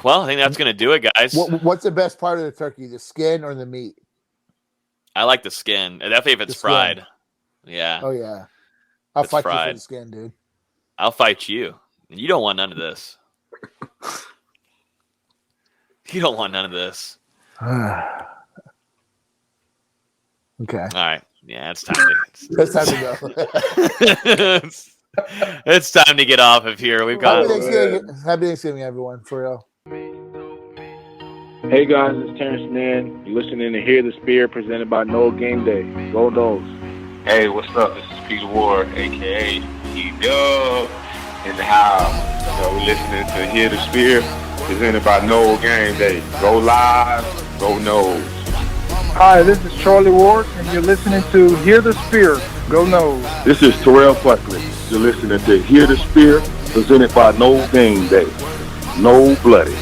Well, I think that's going to do it, guys. What's the best part of the turkey, the skin or the meat? I like the skin. Definitely if it's fried. Yeah. Oh, yeah. I'll fight you for the skin, dude. I'll fight you. You don't want none of this. You don't want none of this. Okay. All right. Yeah, it's time to it's time to go. It's time to get off of here. We've got Happy Thanksgiving, everyone, for real. Hey guys, it's Terrence Mann. You're listening to Hear the Spear, presented by Noel Game Day. Go Noles. Hey, what's up? This is Peter Ward, aka E-Dub, in the house. We're listening to Hear the Spear, presented by Noel Game Day. Go Live, go Noles. Hi, this is Charlie Ward, and you're listening to Hear the Spear. Go Noles. This is Terrell Buckley. You're listening to Hear the Spear, presented by Noel Game Day. No Bloody.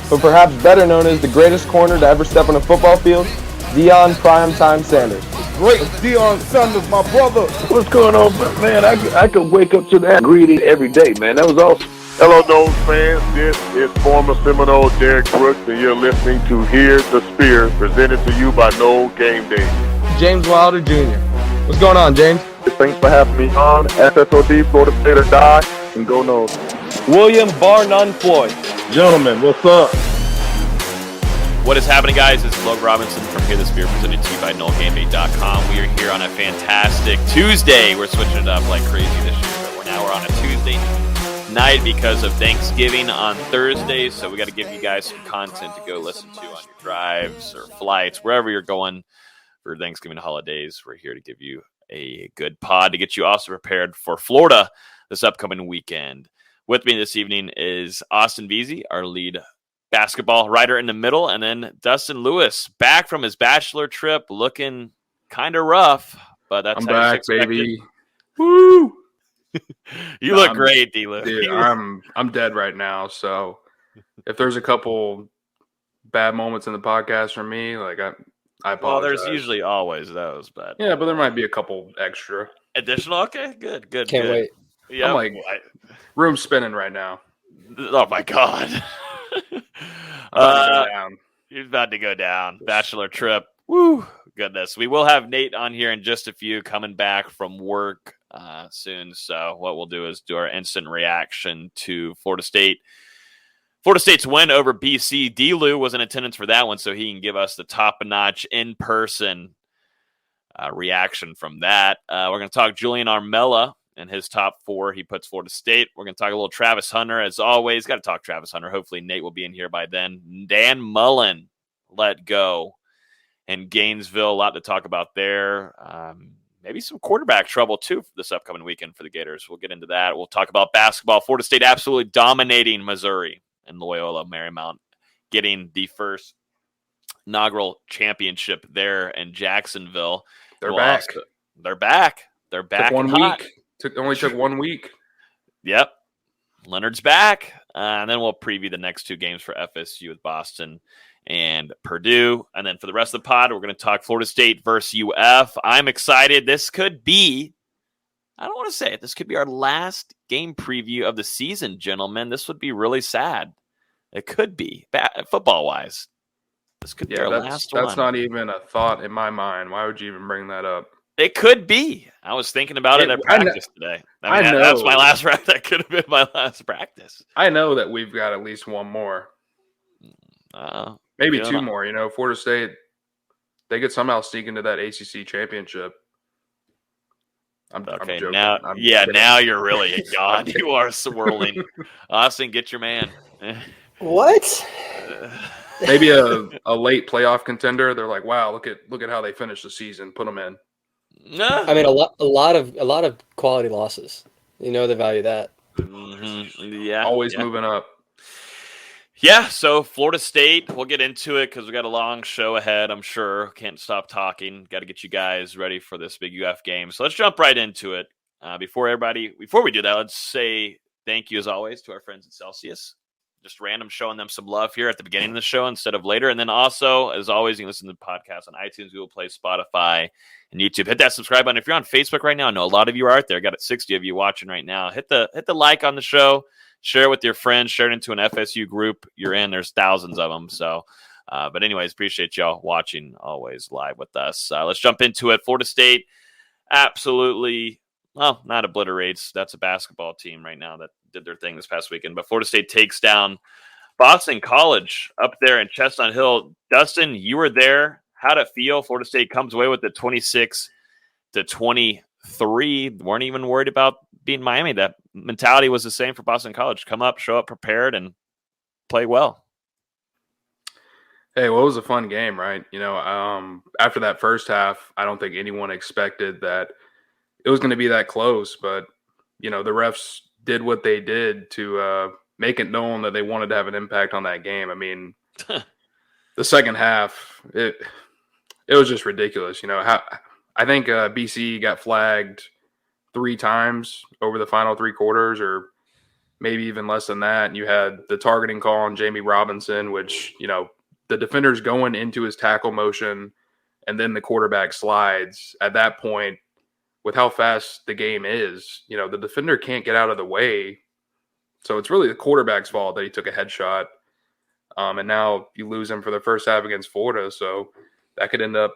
But perhaps better known as the greatest corner to ever step on a football field, Deion Primetime Sanders. Great Deion Sanders, my brother. What's going on, man? I could wake up to that greeting every day, man. That was awesome. Hello, Noles fans. This is former Seminole Derek Brooks, and you're listening to Hear the Spear, presented to you by Noel Game Day. James Wilder Jr. What's going on, James? Thanks for having me on. SSOD, Florida State or Die, and go Noles. William Bar None Floyd. Gentlemen, what's up? What is happening, guys? It's Logan Robinson from Hear the Spear, presented to you by NoelGameDay.com. We are here on a fantastic Tuesday. We're switching it up like crazy this year, but we're on a Tuesday night because of Thanksgiving on Thursday, so we got to give you guys some content to go listen to on your drives or flights, wherever you're going for Thanksgiving holidays. We're here to give you a good pod to get you also prepared for Florida this upcoming weekend. With me this evening is Austin Veazey, our lead basketball writer in the middle, and then Dustin Lewis, back from his bachelor trip, looking kind of rough, but that's I'm back, baby. Woo! You look great, D-Lu. Dude, I'm dead right now, so if there's a couple bad moments in the podcast for me, like I apologize. Well, there's usually always those, but yeah, but there might be a couple extra. Additional? Okay, good. Can't wait. Yeah, I'm like room spinning right now. Oh my God. You're about to go down. Bachelor trip. Woo! Goodness. We will have Nate on here in just a few, coming back from work soon. So what we'll do is do our instant reaction to Florida State. Florida State's win over BC. D-Lu was in attendance for that one, so he can give us the top-notch in-person reaction from that. We're going to talk Julian Armella and his top four. He puts Florida State. We're going to talk a little Travis Hunter. As always, got to talk Travis Hunter. Hopefully Nate will be in here by then. Dan Mullen let go in Gainesville. A lot to talk about there. Maybe some quarterback trouble, too, this upcoming weekend for the Gators. We'll get into that. We'll talk about basketball. Florida State absolutely dominating Missouri and Loyola Marymount, getting the first inaugural championship there in Jacksonville. They're back. They're back. They're back. Took 1 week. Only took 1 week. Yep. Leonard's back. And then we'll preview the next two games for FSU with Boston and Purdue. And then for the rest of the pod, we're going to talk Florida State versus UF. I'm excited. This could be, I don't want to say it, this could be our last game preview of the season, gentlemen. This would be really sad. It could be, football-wise. This could be our last one. That's not even a thought in my mind. Why would you even bring that up? It could be. I was thinking about it at practice today. I mean, that's my last practice. That could have been my last practice. I know that we've got at least one more. Maybe two more. You know, Florida State, they could somehow sneak into that ACC championship. I'm joking. Now you're really gone. You are swirling. Austin, get your man. What? Maybe a late playoff contender. They're like, wow, look at how they finished the season. Put them in. No. I mean, a lot of quality losses. You know the value of that. Mm-hmm. Yeah. Always moving up. Yeah, so Florida State, we'll get into it because we got a long show ahead, I'm sure. Can't stop talking. Got to get you guys ready for this big UF game. So let's jump right into it. Before we do that, let's say thank you, as always, to our friends at Celsius. Just random showing them some love here at the beginning of the show instead of later. And then also, as always, you can listen to the podcast on iTunes, Google Play, Spotify, and YouTube. Hit that subscribe button. If you're on Facebook right now, I know a lot of you are out there. Got 60 of you watching right now. Hit the like on the show. share it with your friends, share it into an FSU group you're in. There's thousands of them. So, but anyways, appreciate y'all watching always live with us. Let's jump into it. Florida State absolutely, well, not obliterates. That's a basketball team right now that did their thing this past weekend. But Florida State takes down Boston College up there in Chestnut Hill. Dustin, you were there. How'd it feel? Florida State comes away with the 26-23. Weren't even worried about beating Miami. That mentality was the same for Boston College. Come up, show up prepared, and play well. Hey, well, it was a fun game, right? After that first half, I don't think anyone expected that it was going to be that close. But, the refs did what they did to make it known that they wanted to have an impact on that game. I mean, the second half, it was just ridiculous. I think BC got flagged 3 times over the final 3 quarters, or maybe even less than that. And you had the targeting call on Jamie Robinson, which, the defender's going into his tackle motion, and then the quarterback slides. At that point, with how fast the game is, the defender can't get out of the way. So it's really the quarterback's fault that he took a headshot. And now you lose him for the first half against Florida. So that could end up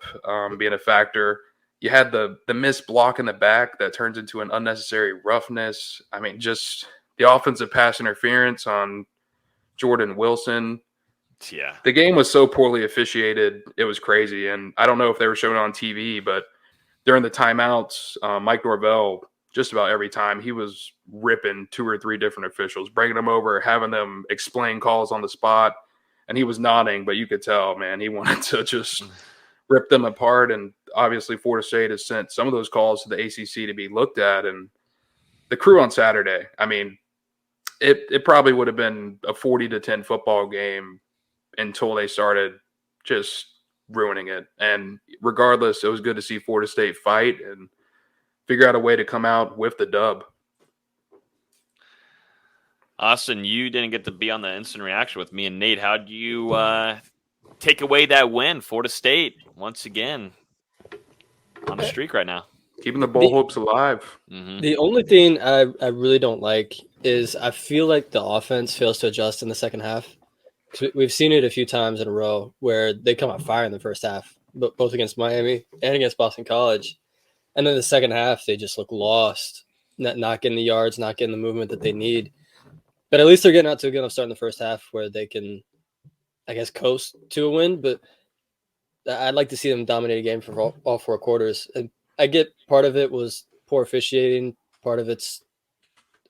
being a factor. You had the missed block in the back that turns into an unnecessary roughness. I mean, just the offensive pass interference on Jordan Wilson. Yeah. The game was so poorly officiated. It was crazy. And I don't know if they were showing it on TV, but during the timeouts, Mike Norvell, just about every time, he was ripping 2 or 3 different officials, bringing them over, having them explain calls on the spot. And he was nodding, but you could tell, man, he wanted to just rip them apart. And obviously Florida State has sent some of those calls to the ACC to be looked at. And the crew on Saturday, I mean, it probably would have been a 40-10 football game until they started just ruining it. And regardless, it was good to see Florida State fight and figure out a way to come out with the dub. Austin, you didn't get to be on the instant reaction with me and Nate. How'd you take away that win? Florida State, once again, on the streak right now. Keeping the bowl hopes alive. Mm-hmm. The only thing I really don't like is I feel like the offense fails to adjust in the second half. We've seen it a few times in a row where they come out fire in the first half, both against Miami and against Boston College. And then the second half, they just look lost, not getting the yards, not getting the movement that they need. But at least they're getting out to a good enough start in the first half where they can, I guess, coast to a win. But I'd like to see them dominate a game for all 4 quarters. And I get part of it was poor officiating, part of it's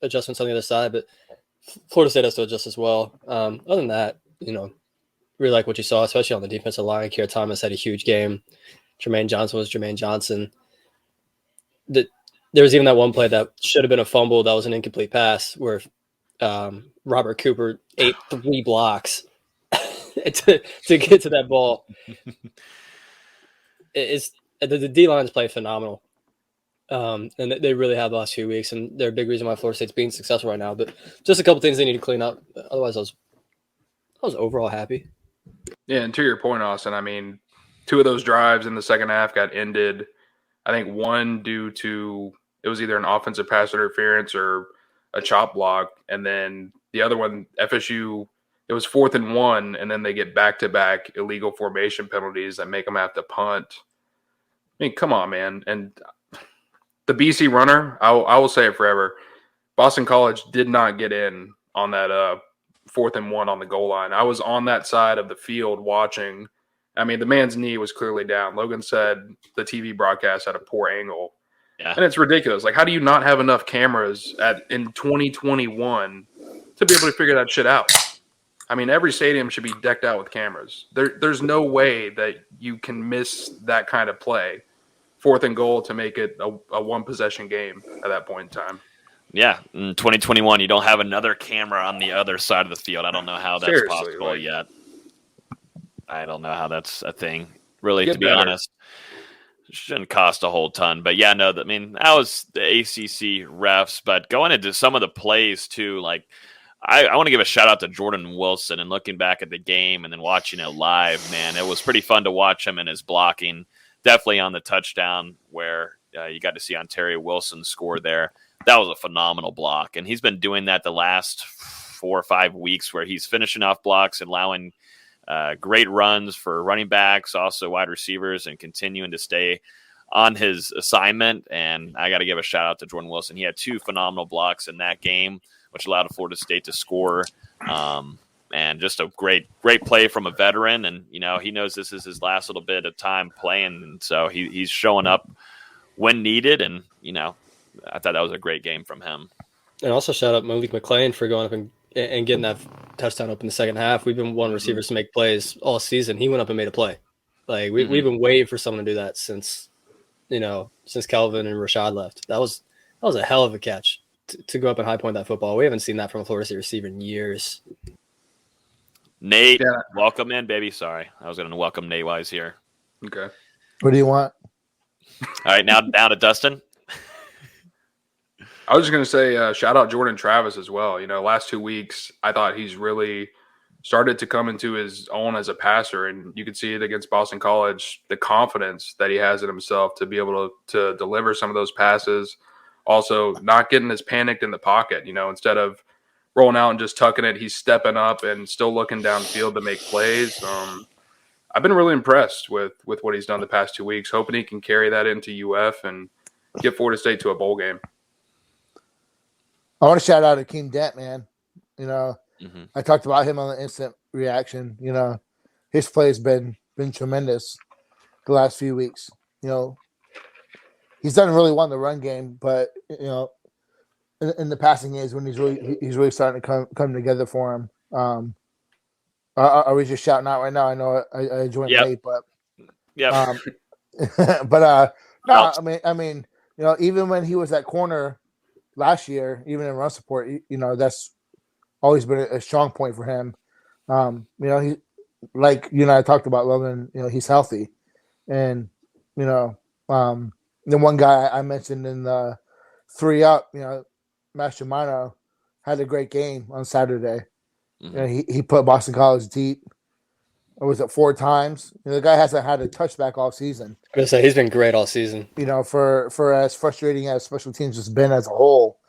adjustments on the other side, but Florida State has to adjust as well. Other than that, really like what you saw, especially on the defensive line. Kier Thomas had a huge game. Jermaine Johnson was Jermaine Johnson. There was even that one play that should have been a fumble that was an incomplete pass where Robert Cooper ate 3 blocks to get to that ball. The D-lines play phenomenal. And they really have the last few weeks, and they're a big reason why Florida State's being successful right now. But just a couple things they need to clean up. Otherwise, I was overall happy. Yeah, and to your point, Austin, I mean, 2 of those drives in the second half got ended. I think one due to it was either an offensive pass interference or a chop block, and then the other one, FSU, it was 4th and 1, and then they get back-to-back illegal formation penalties that make them have to punt. I mean, come on, man. And the BC runner, I will say it forever, Boston College did not get in on that 4th and 1 on the goal line. I was on that side of the field watching. I mean, the man's knee was clearly down. Logan said the TV broadcast had a poor angle. Yeah. And it's ridiculous. Like, how do you not have enough cameras in 2021 to be able to figure that shit out? I mean, every stadium should be decked out with cameras. There's no way that you can miss that kind of play. 4th and goal to make it a 1-possession game at that point in time. Yeah, in 2021, you don't have another camera on the other side of the field. I don't know how that's Seriously, possible yet. I don't know how that's a thing, really, to be better. honest. Shouldn't cost a whole ton. But, yeah, no, I mean, that was the ACC refs. But going into some of the plays, too, like, I want to give a shout-out to Jordan Wilson. And looking back at the game and then watching it live, man, it was pretty fun to watch him and his blocking. Definitely on the touchdown where you got to see Ontario Wilson score there. that was a phenomenal block. And he's been doing that the last 4 or 5 weeks where he's finishing off blocks and allowing great runs for running backs, also wide receivers, and continuing to stay on his assignment. And I got to give a shout out to Jordan Wilson. He had 2 phenomenal blocks in that game, which allowed Florida State to score. And just a great play from a veteran. And, he knows this is his last little bit of time playing. And so he's showing up when needed. And, I thought that was a great game from him. And also shout out Malik McClain for going up and getting that touchdown up in the second half. We've been wanting receivers to make plays all season. He went up and made a play. Like we've been waiting for someone to do that since Calvin and Rashad left. That was a hell of a catch to go up and high point that football. We haven't seen that from a Florida State receiver in years. Nate, welcome in, baby. Sorry, I was going to welcome Nate while he's here. Okay. What do you want? All right, now down to Dustin. I was just going to say shout out Jordan Travis as well. Last 2 weeks, I thought he's really started to come into his own as a passer, and you could see it against Boston College, the confidence that he has in himself to be able to deliver some of those passes. Also, not getting as panicked in the pocket. Instead of rolling out and just tucking it, he's stepping up and still looking downfield to make plays. I've been really impressed with what he's done the past 2 weeks, hoping he can carry that into UF and get Florida State to a bowl game. I want to shout out Akeem Dent, man. I talked about him on the instant reaction. His play has been tremendous the last few weeks. He's done really well in the run game, but in the passing games when he's really starting to come together for him. Are we just shouting out right now? I know I joined late, but yeah. No, I mean, even when he was at corner last year, even in run support, that's always been a strong point for him. He, like I talked about, Logan. He's healthy, and the one guy I mentioned in the 3-up, Master Mino had a great game on Saturday. He put Boston College deep. Or was it 4 times? The guy hasn't had a touchback all season. I'm gonna say he's been great all season. For as frustrating as special teams has been as a whole,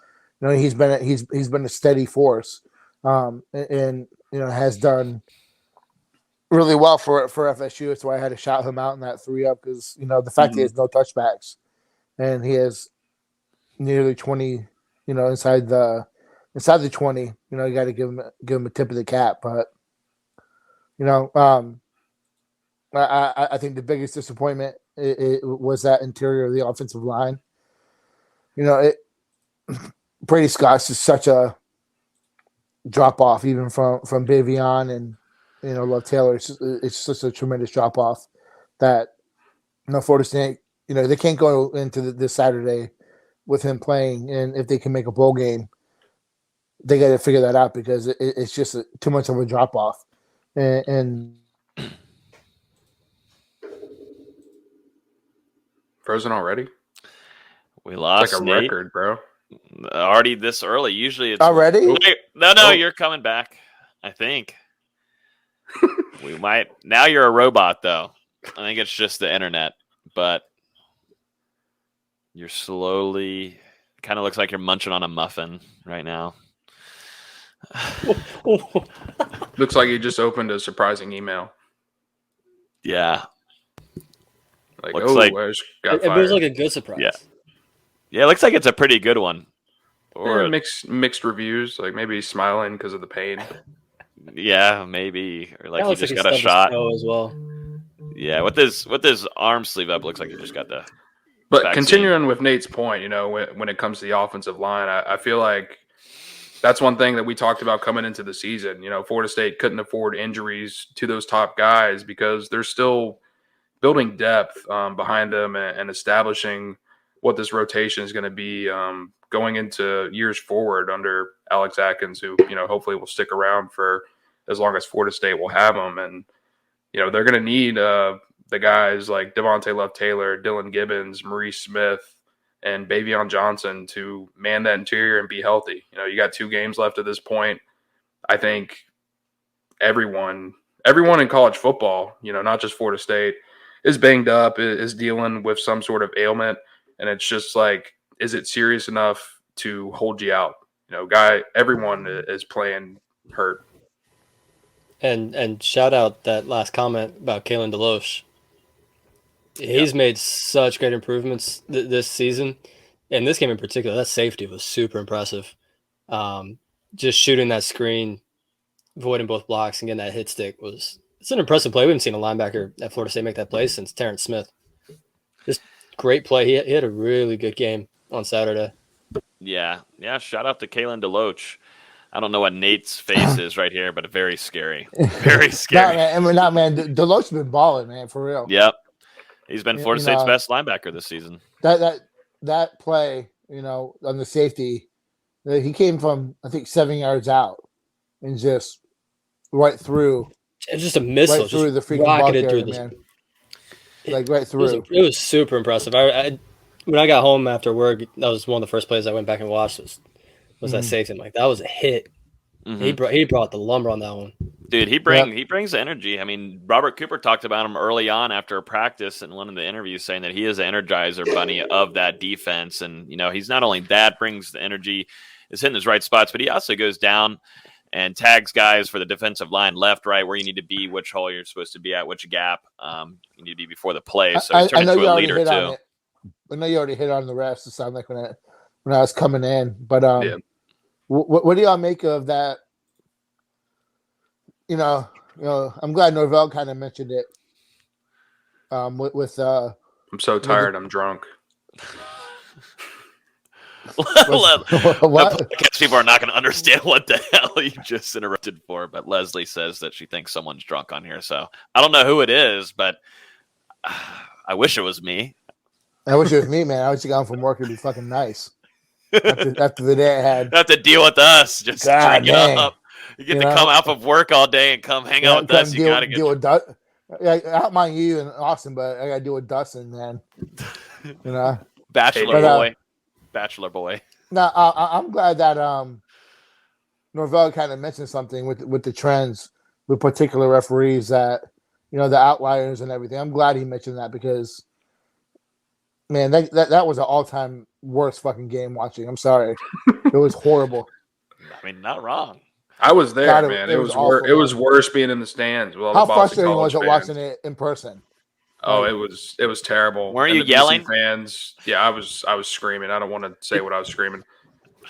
he's been a steady force, and has done really well for FSU. That's why I had to shout him out in that 3-up because the fact he has no touchbacks and he has nearly 20, inside the 20. You got to give him a tip of the cap, but. I think the biggest disappointment it was that interior of the offensive line. Brady Scott's is such a drop off, even from Bavion and Love Taylor. It's such a tremendous drop off that Florida State. They can't go into this Saturday with him playing, and if they can make a bowl game, they got to figure that out because it's just too much of a drop off. And frozen already? We lost it's like a Nate. record, bro. Already this early. Usually it's already. No, you're coming back. I think we might. Now you're a robot, though. I think it's just the internet, but you're slowly. Kind of looks like you're munching on a muffin right now. Looks like you just opened a surprising email. Yeah. Like, looks like I just got it fired. was like a good surprise. Yeah, it looks like it's a pretty good one. Or mixed reviews, like maybe smiling because of the pain. Yeah, maybe. Or like That he looks just like got a shot. as well. Yeah, with his arm sleeve up, looks like he just got the But vaccine. continuing with Nate's point, when it comes to the offensive line, I feel like that's one thing that we talked about coming into the season. Florida State couldn't afford injuries to those top guys because they're still building depth behind them and establishing what this rotation is going to be going into years forward under Alex Atkins, who, hopefully will stick around for as long as Florida State will have him. And, they're going to need the guys like Devontae Love-Taylor, Dylan Gibbons, Maurice Smith, and Bavion Johnson to man that interior and be healthy. You got 2 games left at this point. I think everyone in college football, not just Florida State, is banged up, is dealing with some sort of ailment. And it's just like, is it serious enough to hold you out. Everyone is playing hurt. And shout out that last comment about Kalen DeLoach. He's made such great improvements this season. In this game in particular, that safety was super impressive. Just shooting that screen, avoiding both blocks, and getting that hit stick it's an impressive play. We haven't seen a linebacker at Florida State make that play since Terrence Smith. Just great play. He had a really good game on Saturday. Yeah. Shout out to Kalen DeLoach. I don't know what Nate's face is right here, but very scary. Very scary. man. DeLoach's been balling, man, for real. Yep. He's been Florida State's best linebacker this season. That play, on the safety, he came from, I think, 7 yards out and just right through. It was just a missile. Right through the freaking ball carrier, man. Right through. It was super impressive. When I got home after work, that was one of the first plays I went back and watched was that safety. I'm like, that was a hit. Mm-hmm. He brought the lumber on that one. Dude, he brings the energy. I mean, Robert Cooper talked about him early on after practice in one of the interviews, saying that he is an energizer bunny of that defense. And, he's not only that, brings the energy, is hitting his right spots, but he also goes down and tags guys for the defensive line, left, right, where you need to be, which hole you're supposed to be at, which gap you need to be before the play. So he's turning into a leader, too. I know you already hit on the refs. It sounded like when I was coming in. But what do y'all make of that? I'm glad Norvell kind of mentioned it. With I'm so tired. I'm drunk. What? Guess people are not going to understand what the hell you just interrupted for. But Leslie says that she thinks someone's drunk on here. So I don't know who it is, but I wish it was me. I wish it was me, man. I wish you got from work. It'd be fucking nice. After the day I had. Have to deal with us. Just drink it up. You get to come out of work all day and come hang out with us. You got to deal with Dustin. I don't mind you and Austin, but I got to deal with Dustin, man. Bachelor boy. No, I'm glad that Norvell kind of mentioned something with the trends with particular referees that the outliers and everything. I'm glad he mentioned that because, man, that was an all-time worst fucking game watching. I'm sorry, it was horrible. I mean, not wrong. I was there, man. It was awful, it was worse being in the stands. With all How the frustrating was it watching it in person? Oh, it was terrible. Weren't you yelling? Fans, yeah, I was screaming. I don't want to say what I was screaming.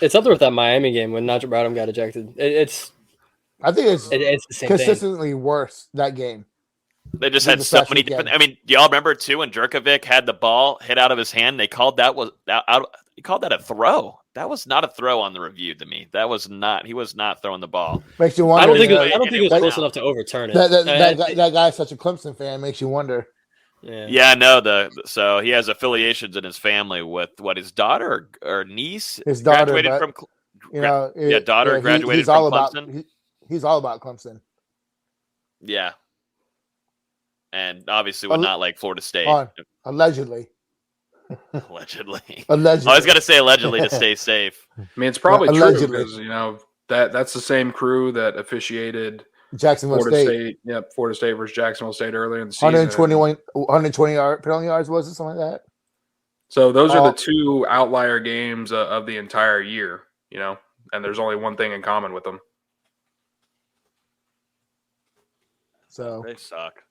It's up there with that Miami game when Najee Bradham got ejected. I think it's the same consistently worse that game. They just had so many different. I mean, do y'all remember too when Jerkovic had the ball hit out of his hand? They called that he called that a throw. That was not a throw on the review to me. That was not. He was not throwing the ball. Makes you wonder. I don't think it was close enough to overturn it. That guy's such a Clemson fan. Makes you wonder. Yeah, no. So he has affiliations in his family with his daughter or niece. His daughter graduated from. Daughter graduated he's from all Clemson. He's all about Clemson. Yeah. And obviously would not like Florida State. Allegedly. Allegedly. Allegedly. I was going to say allegedly to stay safe. I mean, it's probably true because, that's the same crew that officiated Jacksonville State. Yep, Florida State versus Jacksonville State earlier in the season. 120 penalty yards, was it? Something like that? So those are the two outlier games of the entire year, and there's only one thing in common with them. So they suck.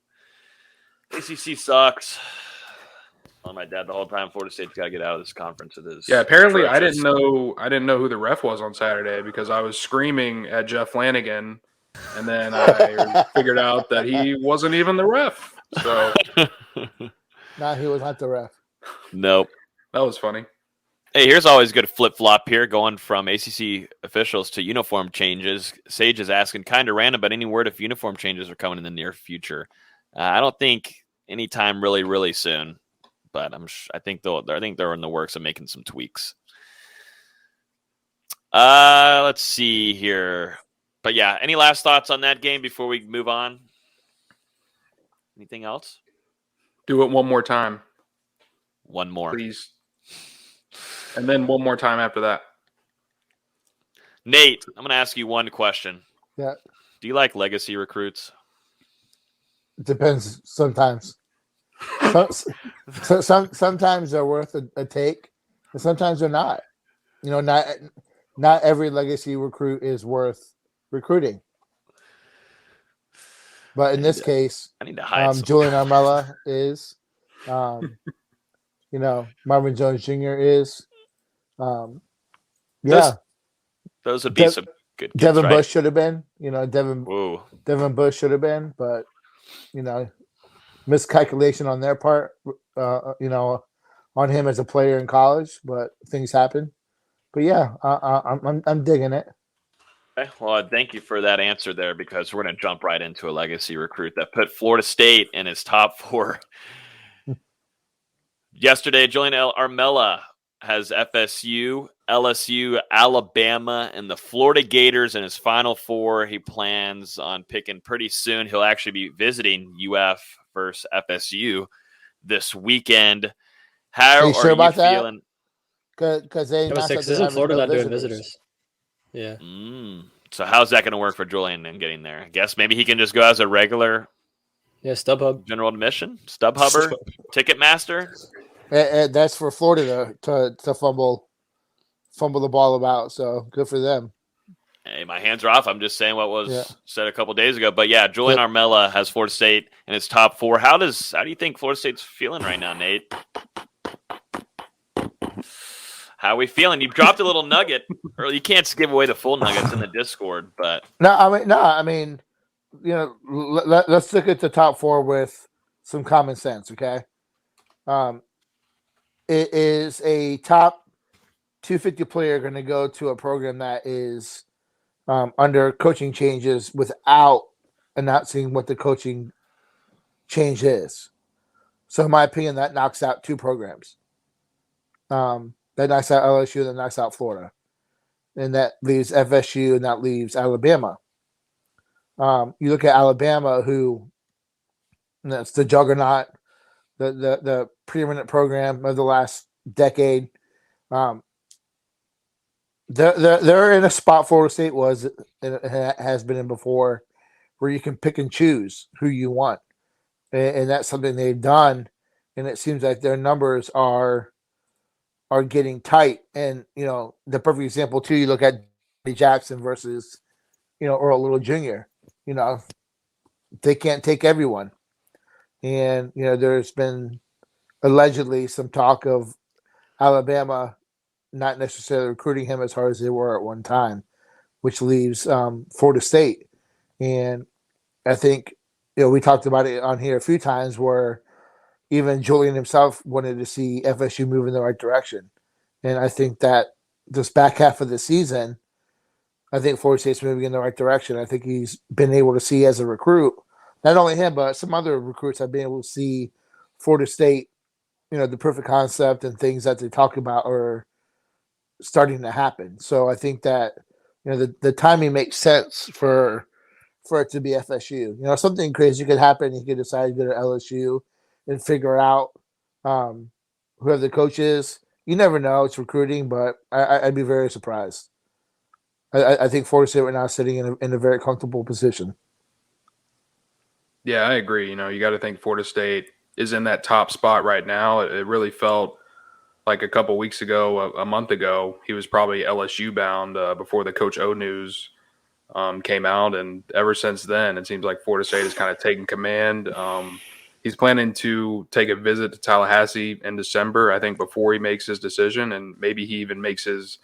ACC sucks. Telling my dad the whole time Florida State's got to get out of this conference. It is. Yeah, apparently I didn't know who the ref was on Saturday because I was screaming at Jeff Flanagan, and then I figured out that he wasn't even the ref. So, no, he was not the ref. Nope. That was funny. Hey, here's always good flip flop here, going from ACC officials to uniform changes. Sage is asking, kind of random, but any word if uniform changes are coming in the near future? I don't think anytime really, really soon. But I think they're in the works of making some tweaks. Let's see here. But yeah, any last thoughts on that game before we move on? Anything else? Do it one more time. One more. Please. And then one more time after that. Nate, I'm going to ask you one question. Yeah. Do you like legacy recruits? It depends sometimes. Sometimes they're worth a take, and sometimes they're not. not every legacy recruit is worth recruiting. But in this case, I need to hide Julian Armella is, Marvin Jones Jr. is, those would be some good kids, Devin right? Bush should have been, Devin Bush should have been, but miscalculation on their part, on him as a player in college, but things happen. But yeah, I'm digging it. Okay. Well, thank you for that answer there, because we're going to jump right into a legacy recruit that put Florida State in his top 4. Yesterday, Julian Armella has FSU, LSU, Alabama, and the Florida Gators in his final 4. He plans on picking pretty soon. He'll actually be visiting UF versus FSU this weekend. How are you about feeling? Because isn't Florida not doing visitors? Yeah. So how's that going to work for Julian in getting there? I guess maybe he can just go as a regular StubHub. general admission, StubHubber, Ticketmaster. That's for Florida to fumble the ball about. So good for them. Hey, my hands are off. I'm just saying what was said a couple days ago. But yeah, Julian Armella has Florida State in his top 4. How do you think Florida State's feeling right now, Nate? How are we feeling? You dropped a little nugget, or you can't give away the full nuggets in the Discord, but I mean, let's look at the top 4 with some common sense, okay? It is a top 250 player going to go to a program that is under coaching changes without announcing what the coaching change is. So in my opinion, that knocks out 2 programs. That knocks out LSU, that knocks out Florida. And that leaves FSU, and that leaves Alabama. You look at Alabama, who that's the juggernaut, the preeminent program of the last decade. They're in a spot Florida State was and has been in before, where you can pick and choose who you want, and that's something they've done. And it seems like their numbers are getting tight. And the perfect example too, you look at Jackson versus Earl Little Jr. They can't take everyone, and there's been allegedly some talk of Alabama not necessarily recruiting him as hard as they were at one time, which leaves Florida State. And I think we talked about it on here a few times, where even Julian himself wanted to see FSU move in the right direction. And I think that this back half of the season, I think Florida State's moving in the right direction. I think he's been able to see as a recruit, not only him, but some other recruits have been able to see Florida State, the perfect concept and things that they talk about are starting to happen. So I think that, the timing makes sense for it to be FSU. Something crazy could happen. He could decide to go to LSU and figure out whoever the coach is. You never know. It's recruiting, but I'd be very surprised. I think Florida State right now is sitting in a very comfortable position. Yeah, I agree. You got to think Florida State is in that top spot right now. It really felt like a couple weeks ago, a month ago, he was probably LSU bound before the Coach O news came out. And ever since then, it seems like Florida State has kind of taken command. He's planning to take a visit to Tallahassee in December, I think, before he makes his decision. And maybe he even makes his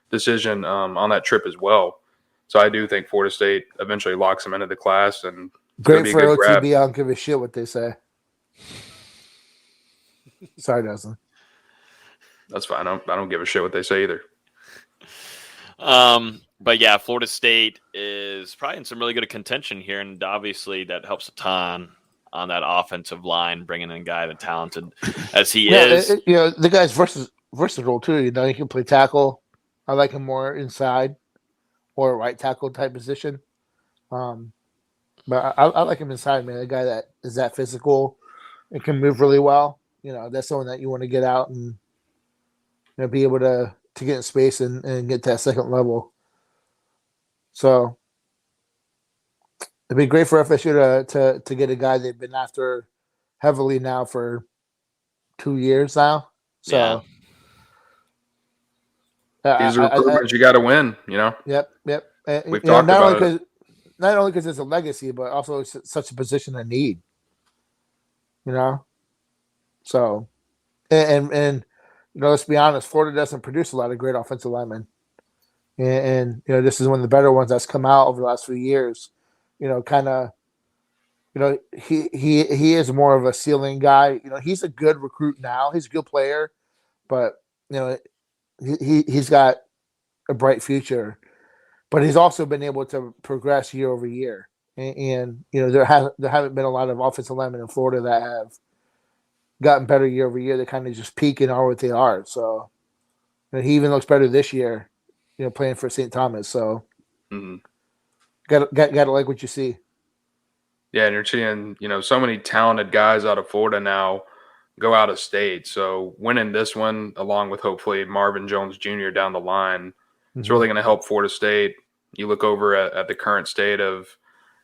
decision on that trip as well. So I do think Florida State eventually locks him into the class. And great for OTB. I don't give a shit what they say. Sorry, Dustin. That's fine. I don't give a shit what they say either. But yeah, Florida State is probably in some really good contention here, and obviously that helps a ton on that offensive line, bringing in a guy that talented as he is. The guy's versatile too. He can play tackle. I like him more inside or a right tackle type position. But I like him inside, man. A guy that is that physical and can move really well. That's someone that you want to get out and be able to get in space and get to that second level. So it'd be great for FSU to get a guy they've been after heavily now for 2 years now. So These are recruitments you got to win. Yep. We've talked about it. Not only because it's a legacy, but also it's such a position of need. So, and let's be honest, Florida doesn't produce a lot of great offensive linemen, and this is one of the better ones that's come out over the last few years. He is more of a ceiling guy. He's a good recruit now. He's a good player, but he's got a bright future. But he's also been able to progress year over year, and there haven't been a lot of offensive linemen in Florida that have gotten better year over year. They kind of just peak and are what they are. So he even looks better this year, playing for St. Thomas. So got to like what you see. Yeah, and you're seeing so many talented guys out of Florida now go out of state. So winning this one, along with hopefully Marvin Jones Jr. down the line, it's really going to help Florida State. You look over at the current state of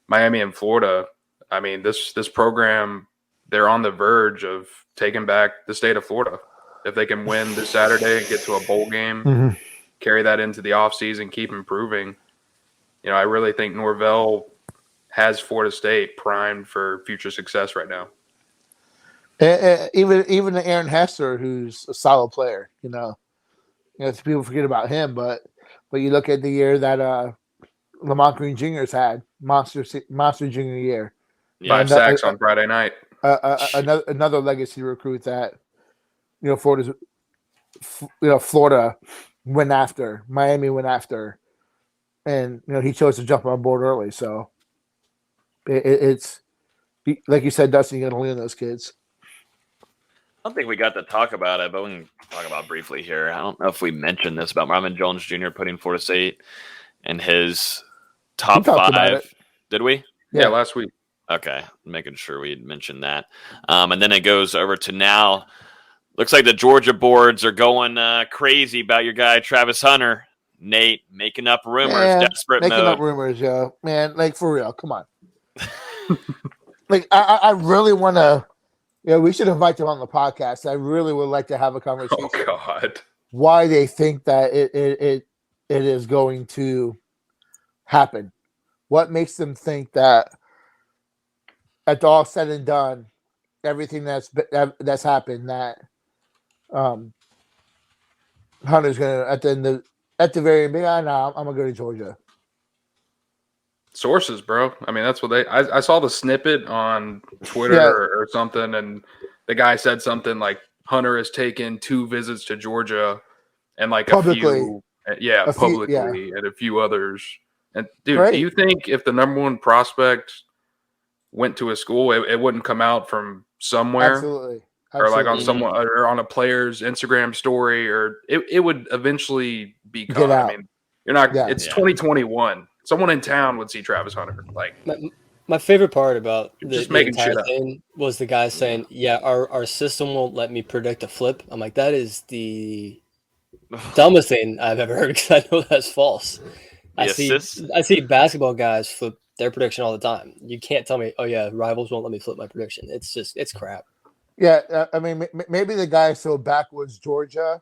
Miami and Florida. I mean, this program, they're on the verge of taking back the state of Florida. If they can win this Saturday and get to a bowl game, carry that into the offseason, keep improving. I really think Norvell has Florida State primed for future success right now. Even Aaron Hester, who's a solid player, people forget about him, but you look at the year that Lamont Green Jr.'s had, monster junior year. 5 sacks on Friday night. Another legacy recruit that Florida went after, Miami went after, and he chose to jump on board early. So it's like you said, Dustin, you got to lean on those kids. I don't think we got to talk about it, but we can talk about it briefly here. I don't know if we mentioned this about Marvin Jones Jr. putting Florida State in his top 5. Did we? Yeah, last week. Okay, making sure we had mentioned that. And then it goes over to now. Looks like the Georgia boards are going crazy about your guy, Travis Hunter. Nate, making up rumors, desperate making mode. Up rumors, yo. Man, for real, come on. I really want to we should invite them on the podcast. I really would like to have a conversation. Oh, God. Why they think that it is going to happen. What makes them think that at all said and done, everything that's happened, that Hunter's going to, at the very end, I'm going to go to Georgia. Sources, bro. I mean, that's what I saw the snippet on Twitter or something, and the guy said something like Hunter has taken 2 visits to Georgia and like publicly, and a few others. And dude, do you think if the number 1 prospect went to a school, it wouldn't come out from somewhere? Absolutely. Or like on someone or on a player's Instagram story, or it would eventually be caught. I mean, you're not. Yeah. It's 2021. Someone in town would see Travis Hunter. Like my favorite part about the entire thing was the guy saying, "Yeah, our system won't let me predict a flip." I'm like, that is the dumbest thing I've ever heard, because I know that's false. I see basketball guys flip their prediction all the time. You can't tell me, "Oh yeah, rivals won't let me flip my prediction." It's crap. Yeah, I mean, maybe the guy is so backwards Georgia,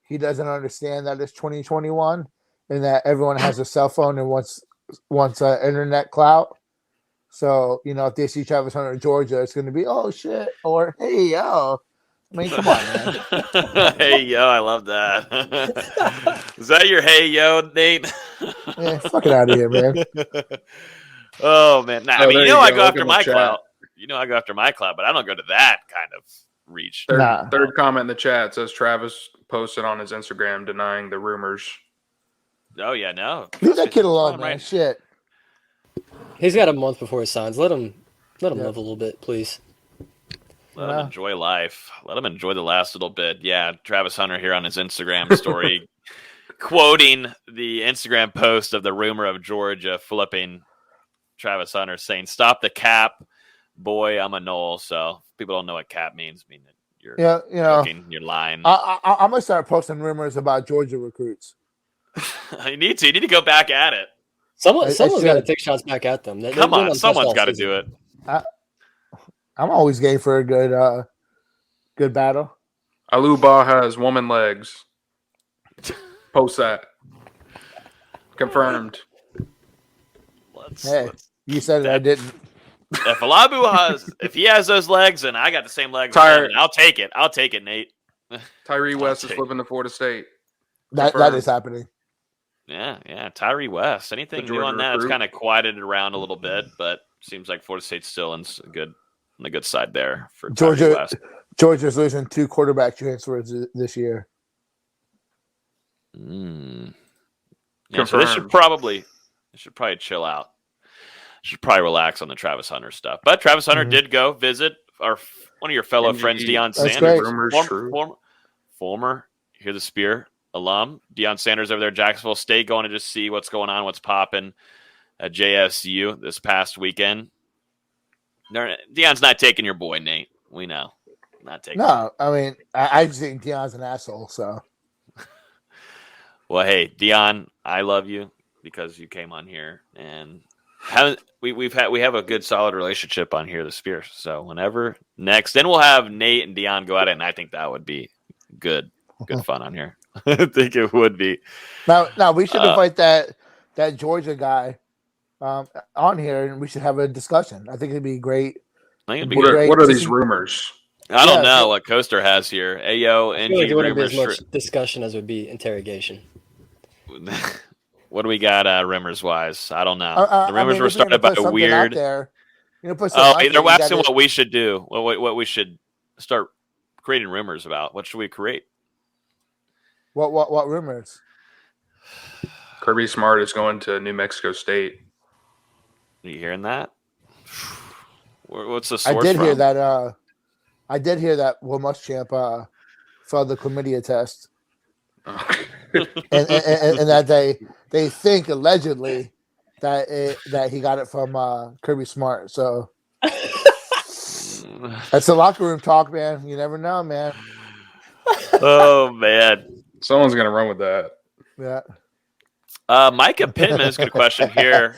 he doesn't understand that it's 2021 and that everyone has a cell phone and wants internet clout. So, if they see Travis Hunter in Georgia, it's going to be, oh, shit, or, hey, yo. I mean, come on, man. Hey, yo, I love that. Is that your hey, yo, Nate? Yeah, fuck it out of here, man. Oh, man. Nah, I mean, I go after my clout. I go after my clout, but I don't go to that kind of reach. Third comment in the chat says Travis posted on his Instagram denying the rumors. Oh, yeah, no. Leave that kid alone, man. Right. Shit. He's got a month before he signs. Let him live a little bit, please. Let him enjoy life. Let him enjoy the last little bit. Yeah, Travis Hunter here on his Instagram story, quoting the Instagram post of the rumor of Georgia flipping Travis Hunter, saying, "Stop the cap. Boy, I'm a Knoll." So people don't know what cap means. I mean, you're joking, you're lying. I'm gonna start posting rumors about Georgia recruits. You need to go back at it. Someone's got to take shots back at them. Come on, someone's got to do it. I'm always game for a good battle. Aluba has woman legs. Post that. Confirmed. You said it. I didn't. If Alabu if he has those legs and I got the same legs, I'll take it. I'll take it, Nate. Tyree West is flipping to Florida State. That is happening. Yeah. Tyree West. Anything new on that? It's kind of quieted around a little bit, but seems like Florida State's still on the good side there for Tyree West. Georgia's losing 2 quarterback transfers this year. Yeah, so they should probably chill out. Should probably relax on the Travis Hunter stuff. But Travis Hunter did go visit one of your fellow friends, Deion Sanders, former Hear the Spear alum. Deion Sanders over there at Jacksonville State, going to just see what's going on, what's popping at JSU this past weekend. Deion's not taking your boy, Nate. We know. Not taking No, I mean, I just think Deion's an asshole, so. Well, hey, Deion, I love you because you came on here, and we have a good solid relationship on here, the Spear. So whenever next, then we'll have Nate and Deion go at it, and I think that would be good fun on here. I think it would be. Now we should invite that Georgia guy on here, and we should have a discussion. I think it'd be great. What are these rumors? I don't know what Coaster has here. Ayo, I feel like it wouldn't be as much discussion as would be interrogation. What do we got rumors wise? I don't know. The rumors were started by a weird. They're asking what we should do. What we should start creating rumors about. What should we create? What rumors? Kirby Smart is going to New Mexico State. Are you hearing that? What's the source? I did hear that. I did hear that Will Muschamp failed the chlamydia test, and that they think allegedly that he got it from Kirby Smart. So that's the locker room talk, man. You never know, man. Oh man, someone's gonna run with that. Yeah. Micah Pittman is a good question here.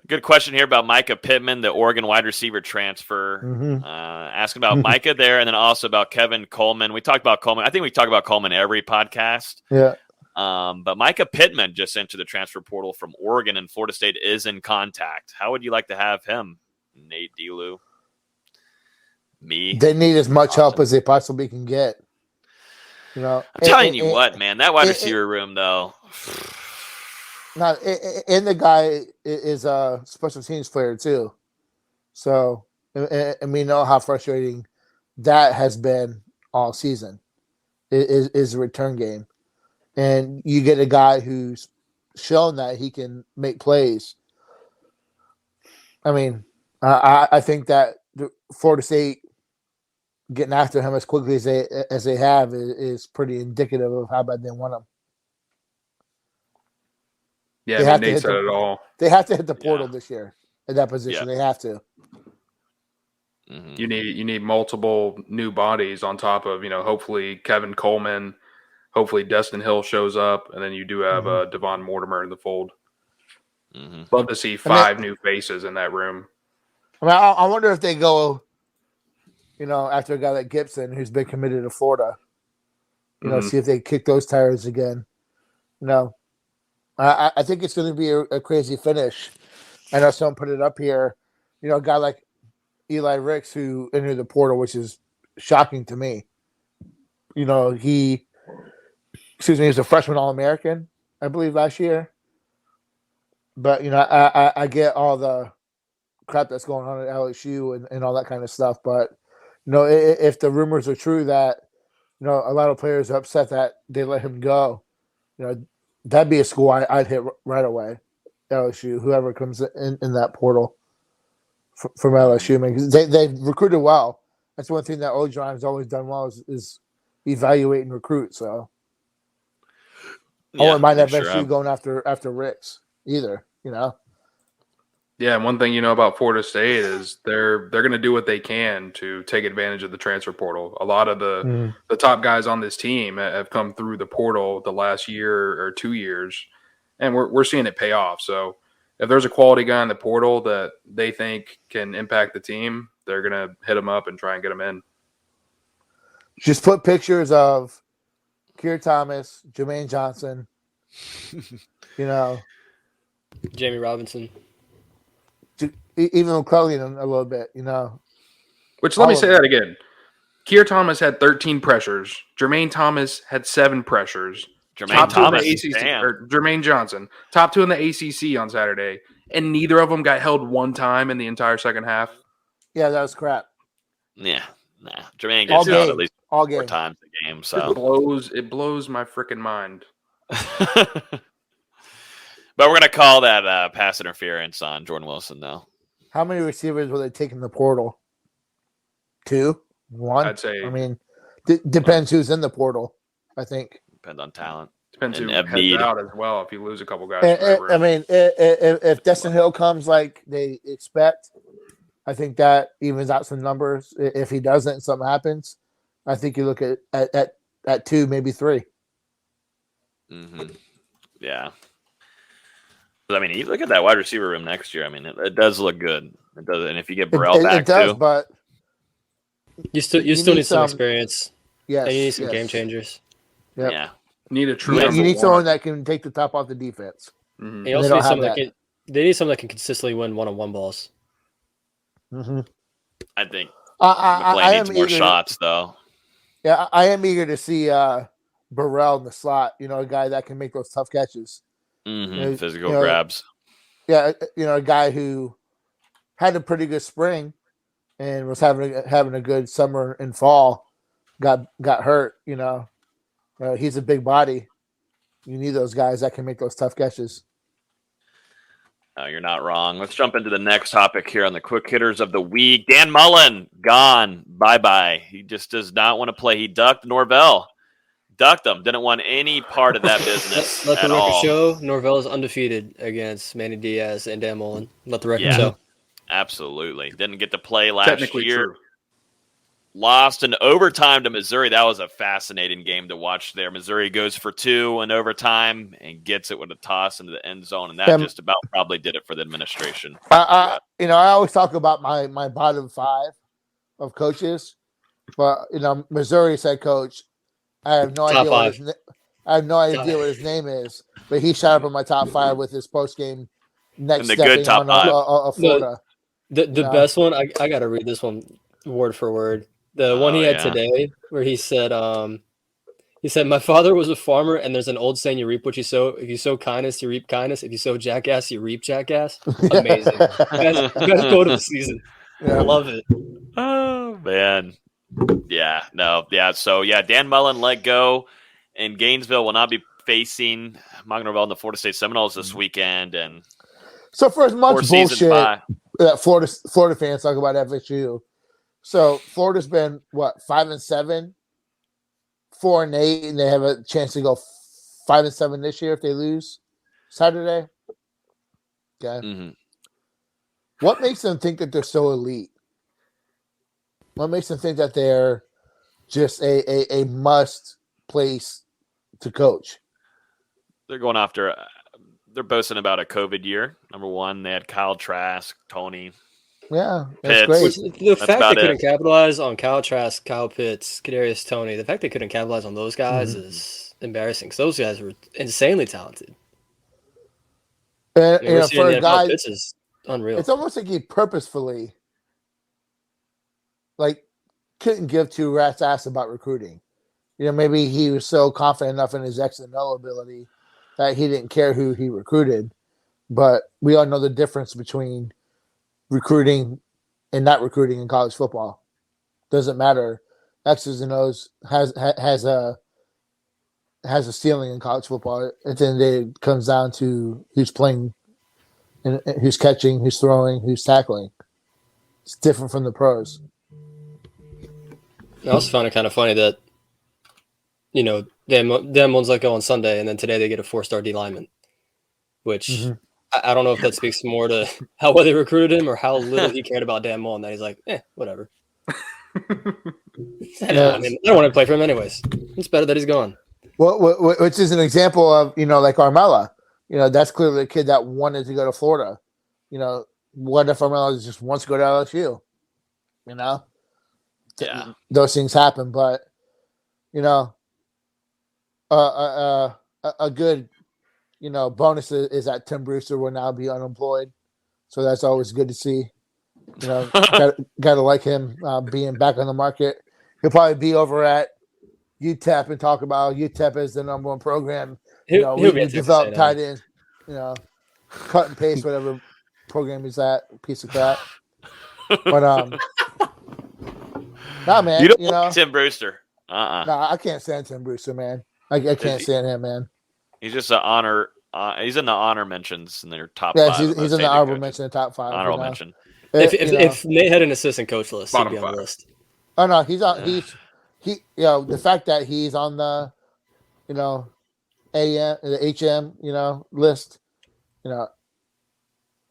Good question here about Micah Pittman, the Oregon wide receiver transfer. Asking about Micah there, and then also about Kevin Coleman. We talked about Coleman. I think we talk about Coleman every podcast. Yeah. But Micah Pittman just entered the transfer portal from Oregon, and Florida State is in contact. How would you like to have him, Nate Delu? Me? They need as much help as they possibly can get. You know, I'm telling you what, man, that wide receiver room, though. Now, and the guy is a special teams player too, so and we know how frustrating that has been all season. Is a return game, and you get a guy who's shown that he can make plays. I mean, I think that Florida State getting after him as quickly as they have is pretty indicative of how bad they want him. Yeah, Nate said it all. They have to hit the portal this year at that position. They have to. You need multiple new bodies on top of, hopefully Kevin Coleman, hopefully Dustin Hill shows up, and then you do have Devon Mortimer in the fold. Love to see 5 new faces in that room. I mean, I wonder if they go, after a guy like Gibson, who's been committed to Florida, see if they kick those tires again. I think it's going to be a crazy finish. I know someone put it up here. A guy like Eli Ricks who entered the portal, which is shocking to me. He was a freshman All-American, I believe, last year. But, I get all the crap that's going on at LSU and all that kind of stuff. But, if the rumors are true that, a lot of players are upset that they let him go, that'd be a school I'd hit right away. LSU, whoever comes in that portal from LSU, because they've recruited well. That's one thing that Ogeron has always done well is evaluate and recruit. So I wouldn't mind FSU going after Ricks either. Yeah, and one thing about Florida State is they're going to do what they can to take advantage of the transfer portal. A lot of the top guys on this team have come through the portal the last year or 2 years, and we're seeing it pay off. So if there's a quality guy in the portal that they think can impact the team, they're going to hit him up and try and get him in. Just put pictures of Keir Thomas, Jermaine Johnson, Jamie Robinson. Even McClellan a little bit, Which, let me say that again. Keir Thomas had 13 pressures. Jermaine Thomas had 7 pressures. Jermaine Thomas, Jermaine Johnson, top 2 in the ACC on Saturday, and neither of them got held one time in the entire second half. Yeah, that was crap. Yeah, nah. Jermaine gets held at least all 4 times a game. So it blows my freaking mind. But we're gonna call that pass interference on Jordan Wilson, though. How many receivers will they take in the portal? 2, 1. I'd say. I mean, depends who's in the portal. I think. Depends on talent. Depends who heads out as well. If you lose a couple guys, I mean, if Dustin Hill comes like they expect, I think that evens out some numbers. If he doesn't, and something happens, I think you look at 2, maybe 3. Mm-hmm. Yeah. I mean, you look at that wide receiver room next year. I mean, it does look good. It does, and if you get Burrell back it does, too, but you still need some experience. Yes, and you need some game changers. Yep. Yeah. Need a true. You need someone that can take the top off the defense. Mm-hmm. You also need someone they need someone that can consistently win one-on-one balls. Mm-hmm. I think I needs more shots, though. Yeah, I am eager to see Burrell in the slot. A guy that can make those tough catches. Mm-hmm. Physical grabs. Yeah, a guy who had a pretty good spring and was having a good summer and fall. Got hurt. He's a big body. You need those guys that can make those tough catches. No, you're not wrong. Let's jump into the next topic here on the quick hitters of the week. Dan Mullen, gone. Bye-bye. He just does not want to play. He ducked Norvell. Ducked him. Didn't want any part of that business Let the at record all. show Norvell is undefeated against Manny Diaz and Dan Mullen. Let the record show. Absolutely. Didn't get to play last year. True. Lost in overtime to Missouri. That was a fascinating game to watch there. Missouri goes for 2 in overtime and gets it with a toss into the end zone, and that just about probably did it for the administration. I always talk about my bottom 5 of coaches, but Missouri's head coach, I have no idea what his name is, but he shot up in my top 5 with his post game next stepping on Florida. The best one, I got to read this one word for word. The one he had today, where he said, my father was a farmer, and there's an old saying, you reap what you sow. If you sow kindness, you reap kindness. If you sow jackass, you reap jackass. Amazing. Best quote of the season. I love it. Oh, man. Yeah, no. Yeah, so, Dan Mullen let go, and Gainesville will not be facing Norvell and the Florida State Seminoles this weekend. And so for as much bullshit that Florida fans talk about FSU, so Florida's been 5-7, 4-8, and they have a chance to go 5-7 this year if they lose Saturday. Okay. Mm-hmm. What makes them think that they're so elite? What makes them think that they're just a must place to coach? They're going after. They're boasting about a COVID year. Number one, they had Kyle Trask, Tony. Yeah, that's great. The fact they couldn't capitalize on Kyle Trask, Kyle Pitts, Kadarius Toney, the fact they couldn't capitalize on those guys is embarrassing because those guys were insanely talented. And for a guy, Pitts is unreal. It's almost like he purposefully couldn't give 2 rats ass about recruiting. Maybe he was so confident enough in his X and O ability that he didn't care who he recruited. But we all know the difference between recruiting and not recruiting in college football. Doesn't matter. X's and O's has a ceiling in college football. At the end of the day, it comes down to who's playing, and who's catching, who's throwing, who's tackling. It's different from the pros. I also found it kind of funny that Dan Mullen's let go on Sunday, and then today they get a 4-star D lineman, which I don't know if that speaks more to how well they recruited him or how little he cared about Dan Mullen, that he's like, whatever. I don't want to play for him anyways. It's better that he's gone. Well, which is an example of, like Armella. That's clearly a kid that wanted to go to Florida. What if Armella just wants to go to LSU? Yeah. Those things happen, but, a good, bonus is that Tim Brewster will now be unemployed. So that's always good to see. Got to like him being back on the market. He'll probably be over at UTEP and talk about UTEP as the number one program. We develop tight ends, cut and paste whatever program he's at, piece of crap. But nah, man, you don't like Tim Brewster. Nah, I can't stand Tim Brewster, man. I can't stand him, man. He's just an honor. He's in the honor mentions in their top. Yeah, 5 he's in the honorable mention, the top 5. Honorable mention. If Nate had an assistant coach list, he'd be on the list. Oh no, he's on. The fact that he's on the, the HM, list,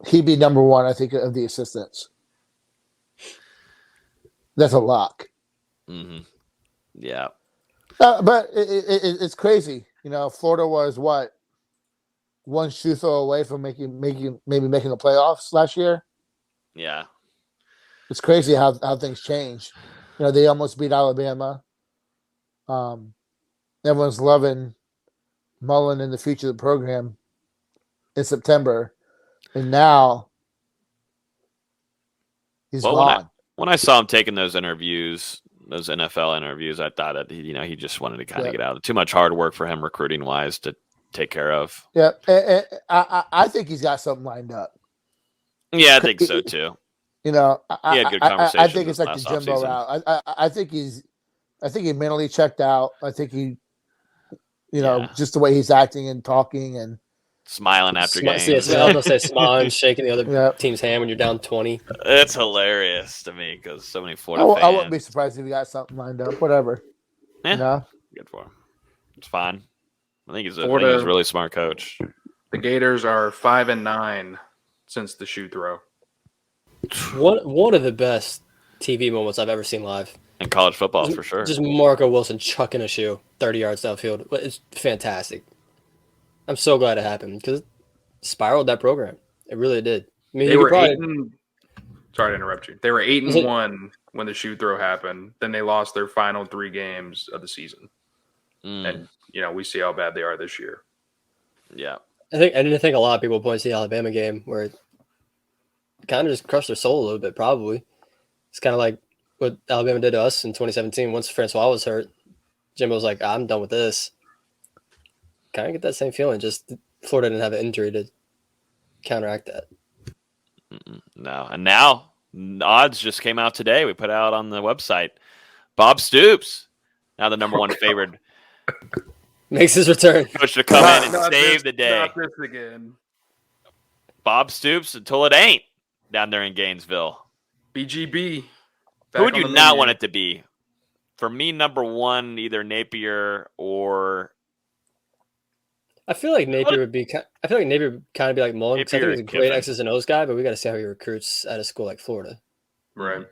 he'd be number 1, I think, of the assistants. That's a lock. Mm-hmm. Yeah. But it's crazy. Florida was what, one shoe throw away from making the playoffs last year. Yeah. It's crazy how things change. They almost beat Alabama. Everyone's loving Mullen in the future of the program in September. And now he's gone. When I saw him taking those interviews, those NFL interviews, I thought that he just wanted to kind of get out. Too much hard work for him recruiting wise to take care of. Yeah, I think he's got something lined up. Yeah, I think so too. He had good conversations. I think it's like the Jimbo route. I think he mentally checked out. I think he, just the way he's acting and talking and smiling after games. Yeah, I was gonna say smiling, shaking the other team's hand when you're down 20. It's hilarious to me because so many Florida fans. I wouldn't be surprised if he got something lined up. Whatever. Yeah, good for him. It's fine. I think he's a really smart coach. The Gators are 5-9 since the shoe throw. One of the best TV moments I've ever seen live in college football, for sure. Just Marco Wilson chucking a shoe 30 yards downfield. It's fantastic. I'm so glad it happened because it spiraled that program. It really did. I mean, they were sorry to interrupt you. They were 8-1 when the shoe throw happened. Then they lost their final 3 games of the season. And we see how bad they are this year. Yeah, I didn't think a lot of people point to the Alabama game where it kind of just crushed their soul a little bit. Probably it's kind of like what Alabama did to us in 2017. Once Francois was hurt, Jimbo was like, "I'm done with this." Kind of get that same feeling. Just Florida didn't have an injury to counteract that. No, and now odds just came out today. We put out on the website. Bob Stoops, now the number 1 favored. Makes his return. Coach to come in and save the day. Not this again. Bob Stoops until it ain't down there in Gainesville. BGB. Who would you not want it to be? For me, number 1, either Napier or. I feel like Napier would be. I feel like Napier would kind of be like Mullen. I think he's a great X's and O's guy, but we got to see how he recruits at a school like Florida. Right.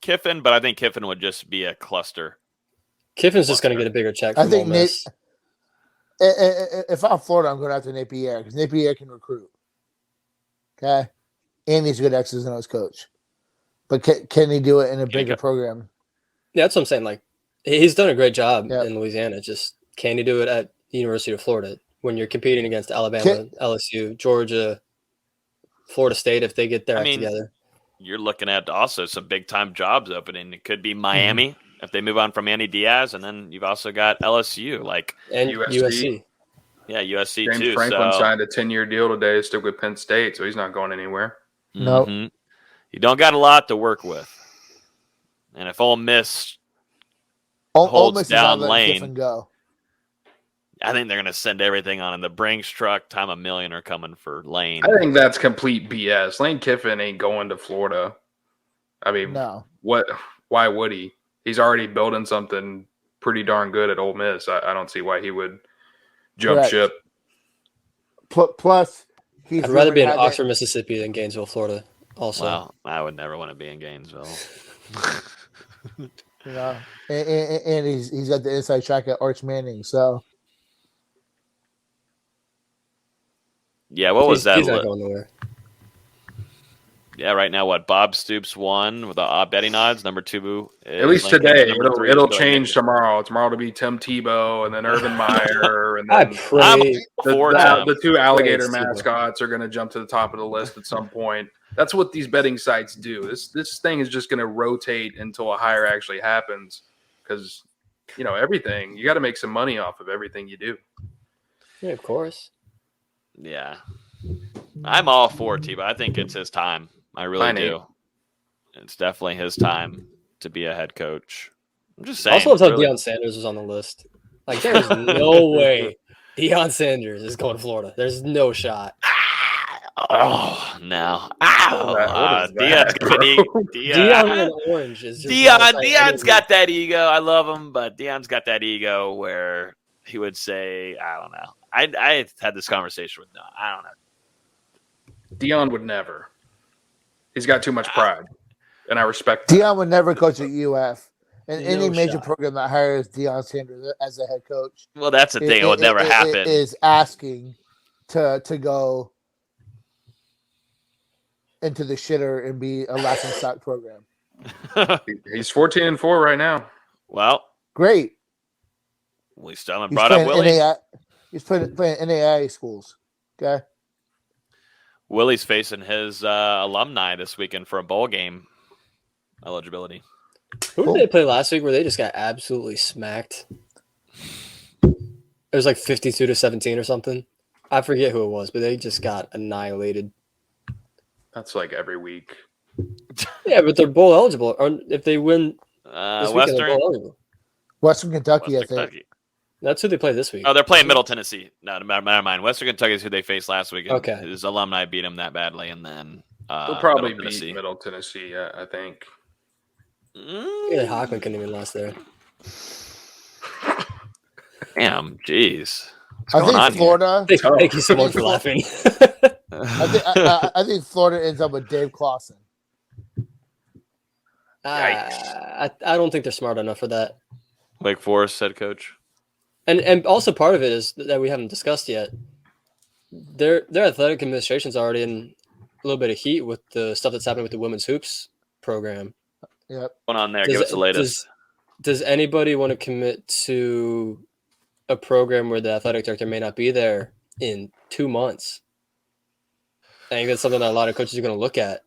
Kiffin, but I think Kiffin would just be a cluster. Kiffin's just going to get a bigger check. I think if I'm Florida, I'm going after Napier because Napier can recruit. Okay, and he's a good X's and O's coach. But can he do it in a bigger program? Yeah, that's what I'm saying. Like he's done a great job in Louisiana. Just can he do it at the University of Florida when you're competing against Alabama, LSU, Georgia, Florida State if they get their act together? You're looking at also some big time jobs opening. It could be Miami. If they move on from Andy Diaz, and then you've also got LSU, and USC. Yeah, USC James too. Franklin signed a 10-year deal today to stick with Penn State, so he's not going anywhere. No, you don't got a lot to work with. And if Ole Miss holds down Lane, I think they're going to send everything on him. The Brinks truck, time $1 million are coming for Lane. I think that's complete BS. Lane Kiffin ain't going to Florida. I mean, no. What? Why would he? He's already building something pretty darn good at Ole Miss. I don't see why he would jump ship. Plus, I'd rather be in Oxford, Mississippi than Gainesville, Florida. Also, well, I would never want to be in Gainesville. And he's got the inside track at Arch Manning. So, yeah, what was that? He's not going nowhere. Yeah, right now, Bob Stoops 1 with the betting odds. Number 2 is At least Lincoln. today. Number 3 It'll is change tomorrow. Tomorrow to be Tim Tebow and then Urban Meyer. And I then pray. the two alligator Praise Tebow. mascots are going to jump to the top of the list at some point. That's what these betting sites do. This thing is just going to rotate until a hire actually happens because, everything. You got to make some money off of everything you do. Yeah, of course. Yeah. I'm all for Tebow. I think it's his time. I really do. It's definitely his time to be a head coach. I'm just saying. Also, love how Deion Sanders was on the list. Like, there's no way Deion Sanders is going to Florida. There's no shot. Oh, no. Deion and Orange is just Deion's got that ego. I love him, but Deion's got that ego where he would say, I don't know. I had this conversation with Don. I don't know. Deion would never. He's got too much pride, and I respect Deion would never coach at UF. And any major shot. program that hires Deion Sanders as a head coach. Well, that's the thing. It would never happen. It is asking to go into the shitter and be a laughing stock program. He's 14-4 right now. Well, great. We still haven't brought up Willie. He's playing NAIA schools. Okay. Willie's facing his alumni this weekend for a bowl game eligibility. Who did they play last week where they just got absolutely smacked? It was like 52-17 or something. I forget who it was, but they just got annihilated. That's like every week. Yeah, but they're bowl eligible. Or if they win this weekend, they're bowl eligible. Western Kentucky, I think. That's who they play this week. Oh, they're playing Middle Tennessee. No, never mind. Western Kentucky is who they faced last week. Okay. His alumni beat him that badly, and then they'll probably beat Middle Tennessee, I think. Yeah, Hockman couldn't even last there. Damn, jeez. I think Florida. Thank you so much for laughing. I think Florida ends up with Dave Clawson. I don't think they're smart enough for that. Wake Forest head coach. And also part of it is that we haven't discussed yet. Their athletic administration's already in a little bit of heat with the stuff that's happening with the women's hoops program. Yep. What's going on there? Give us the latest. Does anybody want to commit to a program where the athletic director may not be there in 2 months? I think that's something that a lot of coaches are going to look at.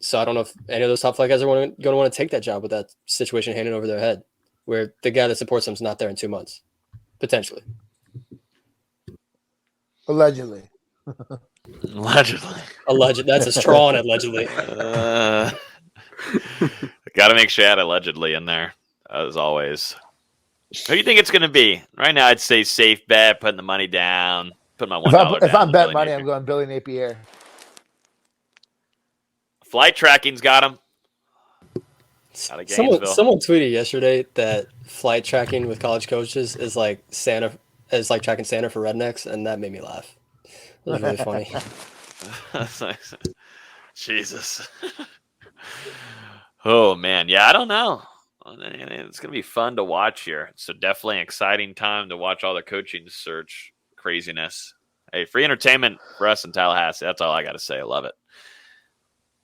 So I don't know if any of those top flight guys are going to want to take that job with that situation hanging over their head, where the guy that supports them is not there in 2 months, potentially. Allegedly. Allegedly. That's a strong allegedly. Got to make sure I add allegedly in there, as always. Who do you think it's going to be? Right now, I'd say safe bet, putting the money down, put my $1 down. If I'm betting money, I'm going Billy Napier. Flight tracking's got him. Someone tweeted yesterday that flight tracking with college coaches is like tracking Santa for rednecks, and that made me laugh. It was really funny. Jesus. Oh man, yeah, I don't know. It's gonna be fun to watch here. So definitely an exciting time to watch all the coaching search craziness. Hey, free entertainment for us in Tallahassee. That's all I got to say. I love it.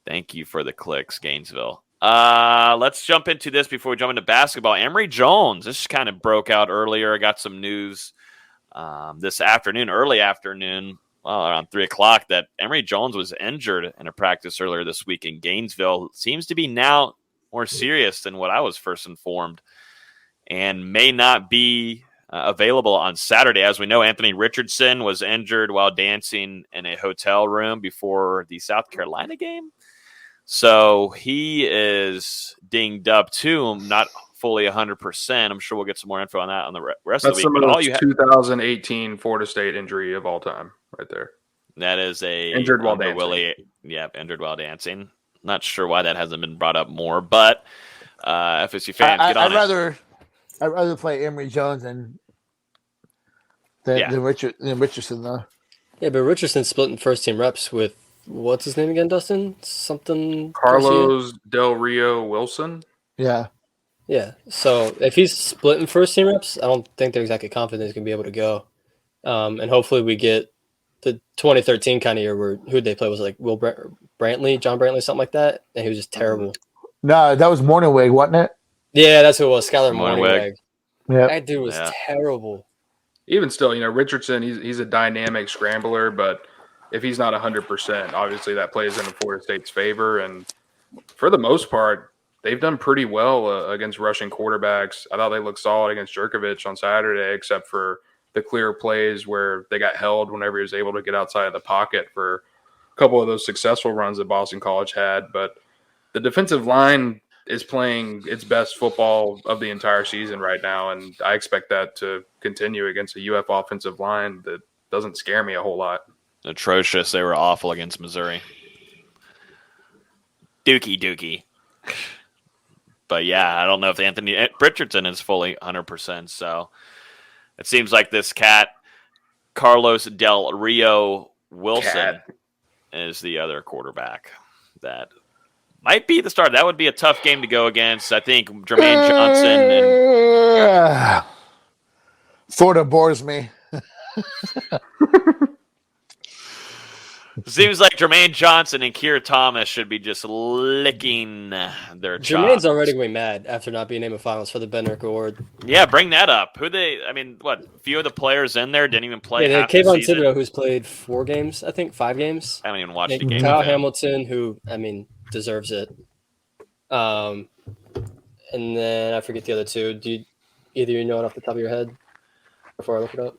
Thank you for the clicks, Gainesville. Let's jump into this before we jump into basketball. Emory Jones, this kind of broke out earlier. I got some news this afternoon, early afternoon, around 3 o'clock, that Emory Jones was injured in a practice earlier this week in Gainesville. Seems to be now more serious than what I was first informed, and may not be available on Saturday. As we know, Anthony Richardson was injured while dancing in a hotel room before the South Carolina game. So he is dinged up too, not fully 100%. I'm sure we'll get some more info on that on the rest of the week. That's the most 2018 Florida State injury of all time right there. That is a injured while dancing. Willie, injured while dancing. Not sure why that hasn't been brought up more, but FSU fans, get on it. I'd rather play Emory Jones than Richardson, though. Yeah, but Richardson's splitting first-team reps with, what's his name again, Dustin? Something. Carlos Del Rio Wilson? Yeah. Yeah. So if he's splitting first-team reps, I don't think they're exactly confident he's going to be able to go. And hopefully we get the 2013 kind of year where who'd they play? Was it like Will John Brantley, something like that, and he was just terrible. No, that was Morningweg, wasn't it? Yeah, that's who it was. Skylar Morningweg. Morningweg. Yeah, That dude was terrible. Even still, Richardson, he's a dynamic scrambler, but if he's not 100%, obviously that plays into Florida State's favor. And for the most part, they've done pretty well against rushing quarterbacks. I thought they looked solid against Jerkovich on Saturday, except for the clear plays where they got held whenever he was able to get outside of the pocket for a couple of those successful runs that Boston College had. But the defensive line is playing its best football of the entire season right now, and I expect that to continue against a UF offensive line that doesn't scare me a whole lot. Atrocious. They were awful against Missouri. Dookie. But yeah, I don't know if Anthony Richardson is fully 100%. So it seems like this cat, Carlos Del Rio Wilson, is the other quarterback that might be the start. That would be a tough game to go against. I think Jermaine Johnson. Florida bores me. Seems like Jermaine Johnson and Keir Thomas should be just licking their chops. Jermaine's already going to be mad after not being named a finalist for the Benrick Award. Yeah, bring that up. A few of the players in there didn't even play half the Kayvon season. Thibodeau, who's played 5 games. I haven't even watched the game. Kyle Hamilton, who, deserves it. And then I forget the other two. Do either you know it off the top of your head before I look it up?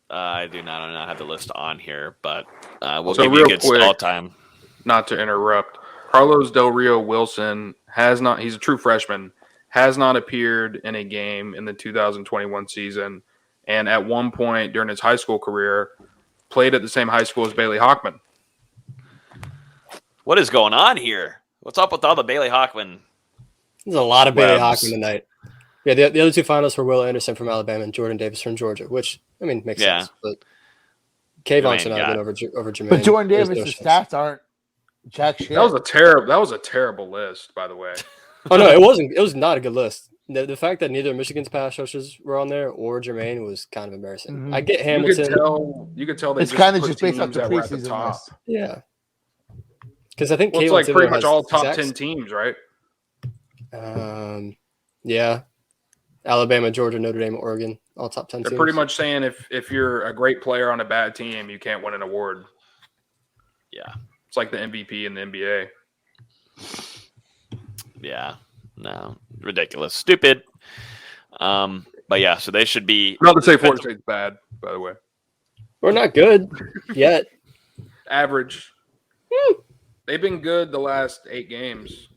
I do not have the list on here, but we'll So give you a good quick, stall time. Not to interrupt, Carlos Del Rio Wilson he's a true freshman, has not appeared in a game in the 2021 season, and at one point during his high school career, played at the same high school as Bailey Hockman. What is going on here? What's up with all the Bailey Hockman? There's a lot of Bailey Hockman tonight. Yeah, the other two finalists were Will Anderson from Alabama and Jordan Davis from Georgia, which, makes sense. But Kayvon should not have been over Jermaine. But Jordan Davis' stats aren't jack shit. That was a terrible list, by the way. Oh, no, it wasn't. It was not a good list. The fact that neither Michigan's pass rushers were on there or Jermaine was kind of embarrassing. Mm-hmm. I get Hamilton. You could tell it's kind of just based off the preseason top. list. Yeah. Because I think it's like pretty much all top 10 teams, right? Yeah. Alabama, Georgia, Notre Dame, Oregon, all top 10 teams. They're pretty much saying if you're a great player on a bad team, you can't win an award. Yeah. It's like the MVP in the NBA. Yeah. No. Ridiculous. Stupid. But yeah, so they should be. Not to say Florida State's bad, by the way. We're not good yet. Average. They've been good the last 8 games.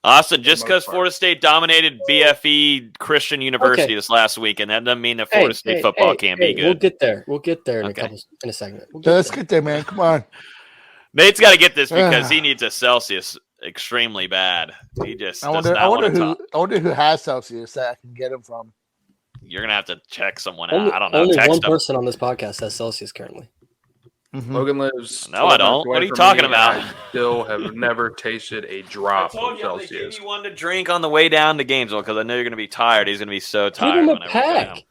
Austin, just because Florida State dominated BFE Christian University this last week, and that doesn't mean that Florida State football can't be good. We'll get there in a second. Let's get there, man. Come on. Nate's got to get this because he needs a Celsius extremely bad. He just I wonder who has Celsius that I can get him from. You're gonna have to check someone out. I don't know. Only text one them. person on this podcast has Celsius currently. Mm-hmm. Logan lives. No, I don't. What are you talking about? I still have never tasted a drop I told of you they Celsius. gave you one to drink on the way down to Gainesville because I know you're going to be tired. He's going to be so tired. Give him a pack.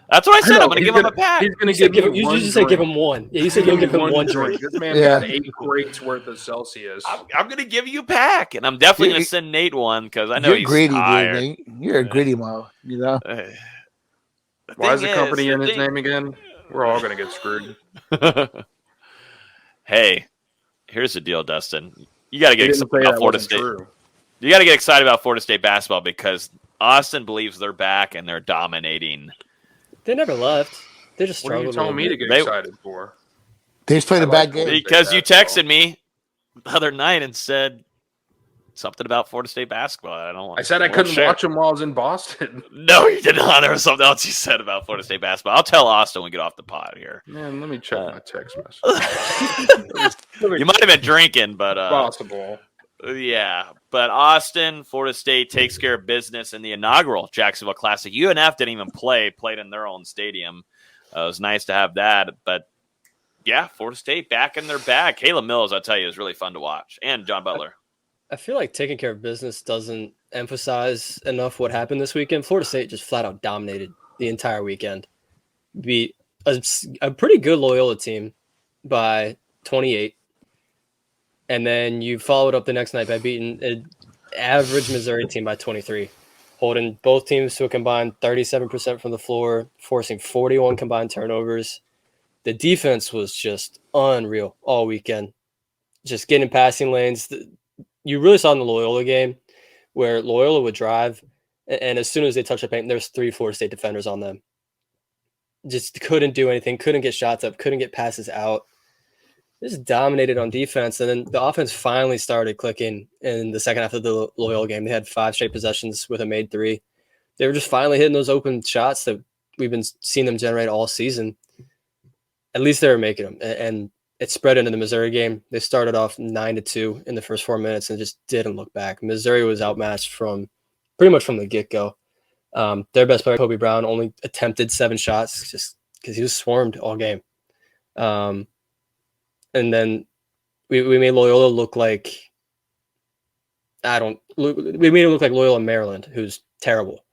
That's what I said. I'm going to give him a pack. He's going to give him You just said give him one. Yeah, you said you'll give him one drink. This man got 8 crates worth of Celsius. I'm going to give you a pack, and I'm definitely going to send Nate one because I know he's greedy, tired. Dude, you're a greedy mo, you know. Why is the company in his name again? We're all going to get screwed. Hey, here's the deal, Dustin. You got to get excited about Florida State. True. You got to get excited about Florida State basketball because Austin believes they're back and they're dominating. They never left. They just What are you struggled. telling me to get excited for? They just played a bad game. Because you texted me the other night and said something about Florida State basketball. I said I couldn't watch them while I was in Boston. No, you did not. There was something else you said about Florida State basketball. I'll tell Austin when we get off the pod here. Man, let me check my text message. You might have been drinking, but possible. Yeah, but Austin, Florida State takes care of business in the inaugural Jacksonville Classic. UNF didn't even played in their own stadium. It was nice to have that, but yeah, Florida State back in their bag. Caleb Mills, I'll tell you, is really fun to watch, and John Butler. I feel like taking care of business doesn't emphasize enough what happened this weekend. Florida State just flat out dominated the entire weekend. Beat a pretty good Loyola team by 28. And then you followed up the next night by beating an average Missouri team by 23, holding both teams to a combined 37% from the floor, forcing 41 combined turnovers. The defense was just unreal all weekend. Just getting passing lanes. You really saw in the Loyola game where Loyola would drive, and as soon as they touched the paint, there's 3 Florida State defenders on them. Just couldn't do anything, couldn't get shots up, couldn't get passes out. Just dominated on defense, and then the offense finally started clicking in the second half of the Loyola game. They had 5 straight possessions with a made 3. They were just finally hitting those open shots that we've been seeing them generate all season. At least they were making them, and it spread into the Missouri game. They started off 9-2 in the first 4 minutes and just didn't look back. Missouri was outmatched from pretty much from the get-go. Their best player, Kobe Brown, only attempted 7 shots just because he was swarmed all game. And then we made Loyola look like we made it look like Loyola Maryland, who's terrible.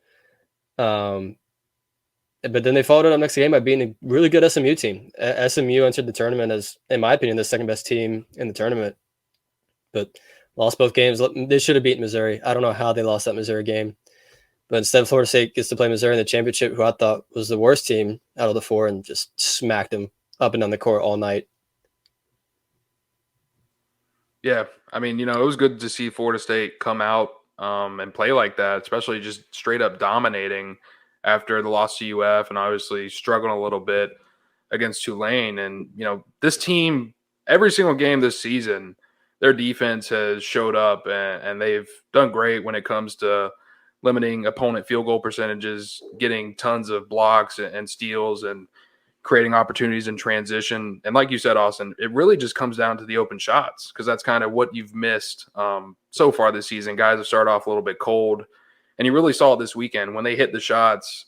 But then they followed it up next game by beating a really good SMU team. SMU entered the tournament as, in my opinion, the second best team in the tournament, but lost both games. They should have beaten Missouri. I don't know how they lost that Missouri game, but instead Florida State gets to play Missouri in the championship, who I thought was the worst team out of the 4, and just smacked them up and down the court all night. Yeah, I mean, it was good to see Florida State come out and play like that, especially just straight up dominating after the loss to UF, and obviously struggling a little bit against Tulane. And, this team, every single game this season, their defense has showed up, and they've done great when it comes to limiting opponent field goal percentages, getting tons of blocks and steals, and creating opportunities in transition. And like you said, Austin, it really just comes down to the open shots, because that's kind of what you've missed so far this season. Guys have started off a little bit cold, and you really saw it this weekend. When they hit the shots,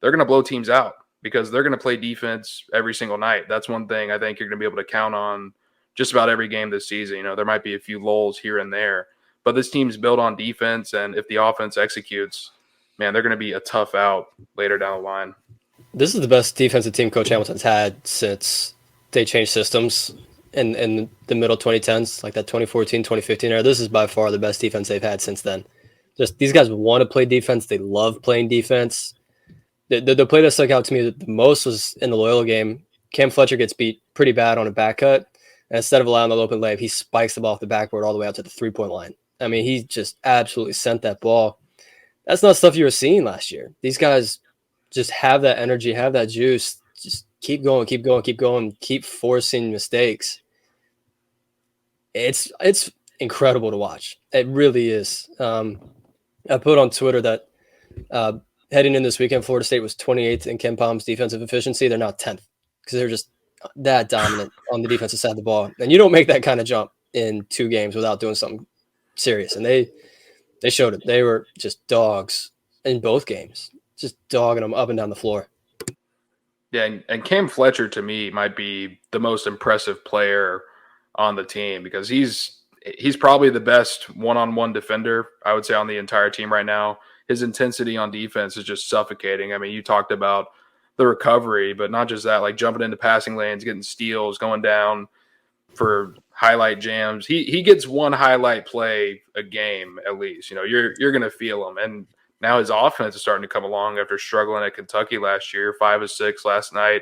they're going to blow teams out because they're going to play defense every single night. That's one thing I think you're going to be able to count on just about every game this season. There might be a few lulls here and there, but this team's built on defense, and if the offense executes, man, they're going to be a tough out later down the line. This is the best defensive team Coach Hamilton's had since they changed systems in the middle 2010s, like that 2014, 2015 era. This is by far the best defense they've had since then. Just these guys want to play defense. They love playing defense. The play that stuck out to me the most was in the Loyola game. Cam Fletcher gets beat pretty bad on a back cut, and instead of allowing the open layup, he spikes the ball off the backboard all the way out to the 3-point line. I mean, he just absolutely sent that ball. That's not stuff you were seeing last year. These guys just have that energy, have that juice. Just keep going, keep forcing mistakes. It's incredible to watch. It really is. I put on Twitter that heading in this weekend, Florida State was 28th in Ken Palm's defensive efficiency. They're now 10th because they're just that dominant on the defensive side of the ball. And you don't make that kind of jump in 2 games without doing something serious. And they showed it. They were just dogs in both games, just dogging them up and down the floor. Yeah, and Cam Fletcher, to me, might be the most impressive player on the team because he's probably the best one-on-one defender, I would say, on the entire team right now. His intensity on defense is just suffocating. I mean, you talked about the recovery, but not just that, like jumping into passing lanes, getting steals, going down for highlight jams. He gets one highlight play a game at least. You're going to feel him. And now his offense is starting to come along after struggling at Kentucky last year, 5 of 6 last night,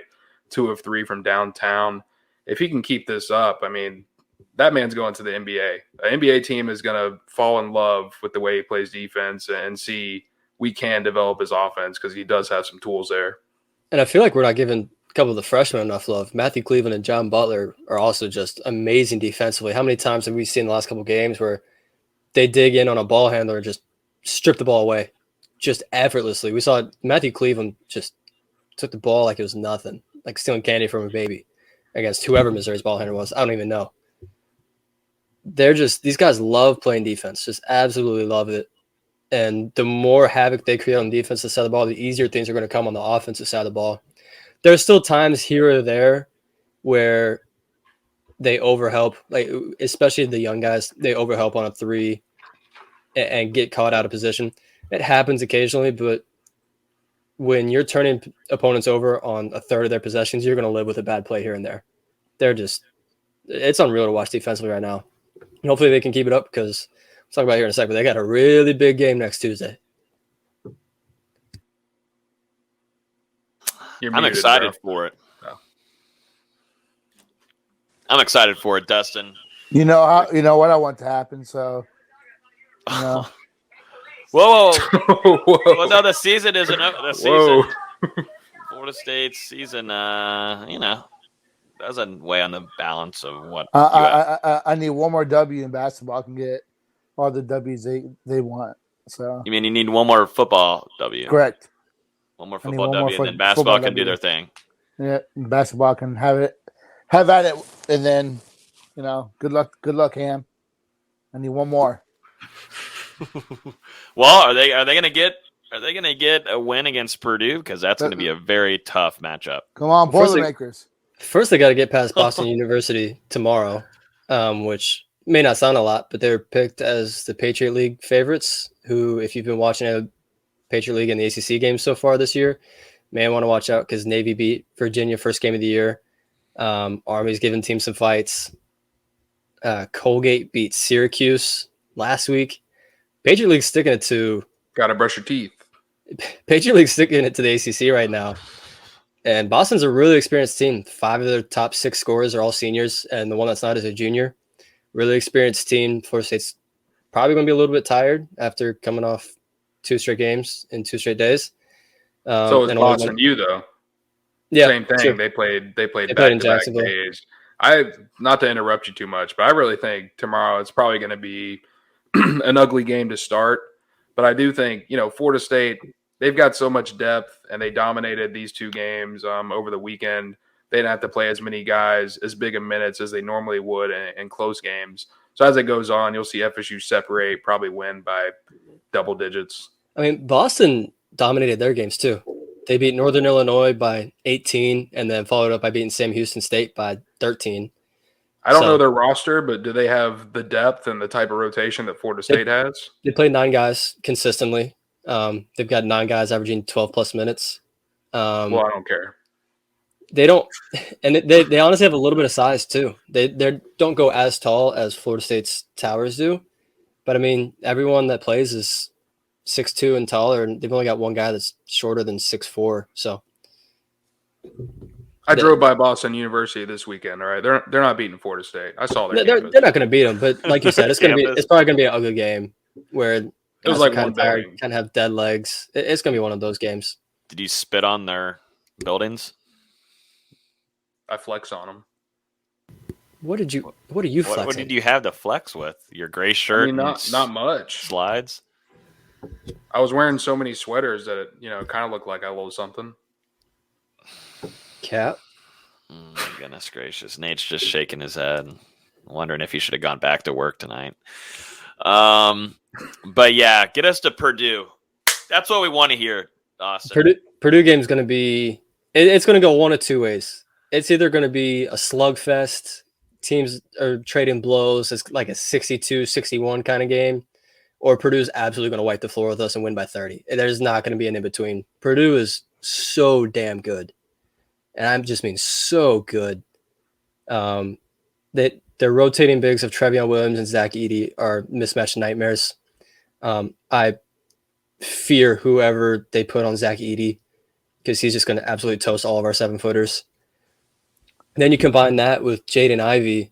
2 of 3 from downtown. If he can keep this up, I mean, that man's going to the NBA. An NBA team is going to fall in love with the way he plays defense and see we can develop his offense because he does have some tools there. And I feel like we're not giving a couple of the freshmen enough love. Matthew Cleveland and John Butler are also just amazing defensively. How many times have we seen the last couple of games where they dig in on a ball handler and just strip the ball away just effortlessly? We saw Matthew Cleveland just took the ball like it was nothing, like stealing candy from a baby against whoever Missouri's ball handler was. I don't even know. These guys love playing defense, just absolutely love it. And the more havoc they create on the defensive side of the ball, the easier things are going to come on the offensive side of the ball. There's still times here or there where they overhelp, like especially the young guys, they overhelp on a 3 and get caught out of position. It happens occasionally, but when you're turning opponents over on a third of their possessions, you're going to live with a bad play here and there. It's unreal to watch defensively right now. And hopefully they can keep it up because we'll talk about it here in a second. But they got a really big game next Tuesday. I'm excited for it. Oh. I'm excited for it, Dustin. You know what I want to happen. So, Whoa. Well, no, the season isn't up. The season, Florida State's season, doesn't weigh on the balance of what. I need one more W in basketball. I can get all the W's they want. So You mean you need one more football W? correct. One more football W, and then basketball can do their thing. Yeah, basketball can have at it, and then good luck, Ham. I need one more. Well, are they gonna get a win against Purdue? Because that's going to be a very tough matchup. Come on, Boilermakers. First, they got to get past Boston University tomorrow, which may not sound a lot, but they're picked as the Patriot League favorites. Who, if you've been watching a Patriot League and the ACC games so far this year, may want to watch out because Navy beat Virginia first game of the year. Army's giving team some fights. Colgate beat Syracuse last week. Patriot League's sticking it to. Gotta brush your teeth. Patriot League's sticking it to the ACC right now. And Boston's a really experienced team. 5 of their top 6 scorers are all seniors, and the one that's not is a junior. Really experienced team. Florida State's probably going to be a little bit tired after coming off 2 straight games in 2 straight days. So is Boston U, though. Yeah, same thing. sure. They played in back-to-back Jacksonville. days. Not to interrupt you too much, but I really think tomorrow it's probably going to be an ugly game to start. But I do think, Florida State, they've got so much depth, and they dominated these 2 games over the weekend. They didn't have to play as many guys, as big of minutes as they normally would in close games. So as it goes on, you'll see FSU separate, probably win by double digits. I mean, Boston dominated their games too. They beat Northern Illinois by 18 and then followed up by beating Sam Houston State by 13. I don't know their roster, but do they have the depth and the type of rotation that Florida State has? They play 9 guys consistently. They've got 9 guys averaging 12-plus minutes. Well, I don't care. They don't – and they honestly have a little bit of size too. They don't go as tall as Florida State's towers do. But, I mean, everyone that plays is 6'2" and taller, and they've only got one guy that's shorter than 6'4". So I drove by Boston University this weekend. All right, they're not beating Florida State. I saw their they're not going to beat them, but like you said, it's probably going to be an ugly game where it was like kind of tired, kind of have dead legs. It's going to be one of those games. Did you spit on their buildings? I flex on them. What are you flexing? What did you have to flex with? Your gray shirt? I mean, not much. Slides? I was wearing so many sweaters that it kind of looked like I lost something. Cap? My goodness gracious. Nate's just shaking his head, wondering if he should have gone back to work tonight. But yeah, get us to Purdue. That's what we want to hear, Austin. Purdue game's going to be – it's going to go one of 2 ways. It's either going to be a slugfest. Teams are trading blows. It's like a 62-61 kind of game. Or Purdue's absolutely going to wipe the floor with us and win by 30. There's not going to be an in-between. Purdue is so damn good. And I just mean so good. Their rotating bigs of Trevion Williams and Zach Edey are mismatched nightmares. I fear whoever they put on Zach Edey because he's just going to absolutely toast all of our 7-footers. Then you combine that with Jaden Ivey,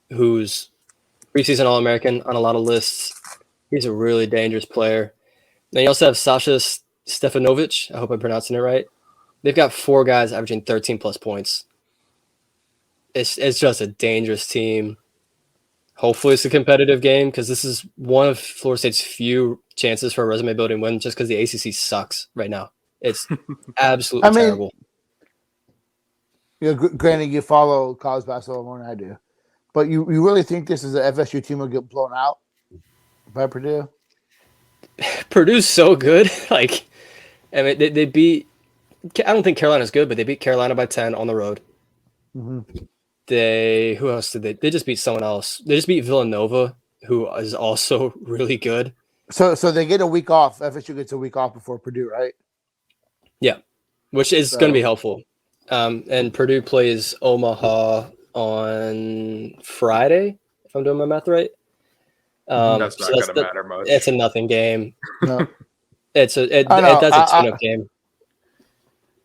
who's preseason All-American on a lot of lists. He's a really dangerous player. Then you also have Sasha Stefanovic. I hope I'm pronouncing it right. They've got 4 guys averaging 13-plus points. It's just a dangerous team. Hopefully it's a competitive game because this is one of Florida State's few chances for a resume-building win just because the ACC sucks right now. It's absolutely terrible. Granted, you follow college basketball more than I do. But you really think this is an FSU team will get blown out by Purdue? Purdue's so good. They beat – I don't think Carolina's good, but they beat Carolina by 10 on the road. Mm-hmm. Who else did they just beat someone else. They just beat Villanova, who is also really good. So they get a week off. FSU gets a week off before Purdue, right? Yeah, which is going to be helpful. And Purdue plays Omaha on Friday, if I'm doing my math right. That's not going to matter much. It's a nothing game. No. That's a tune-up game.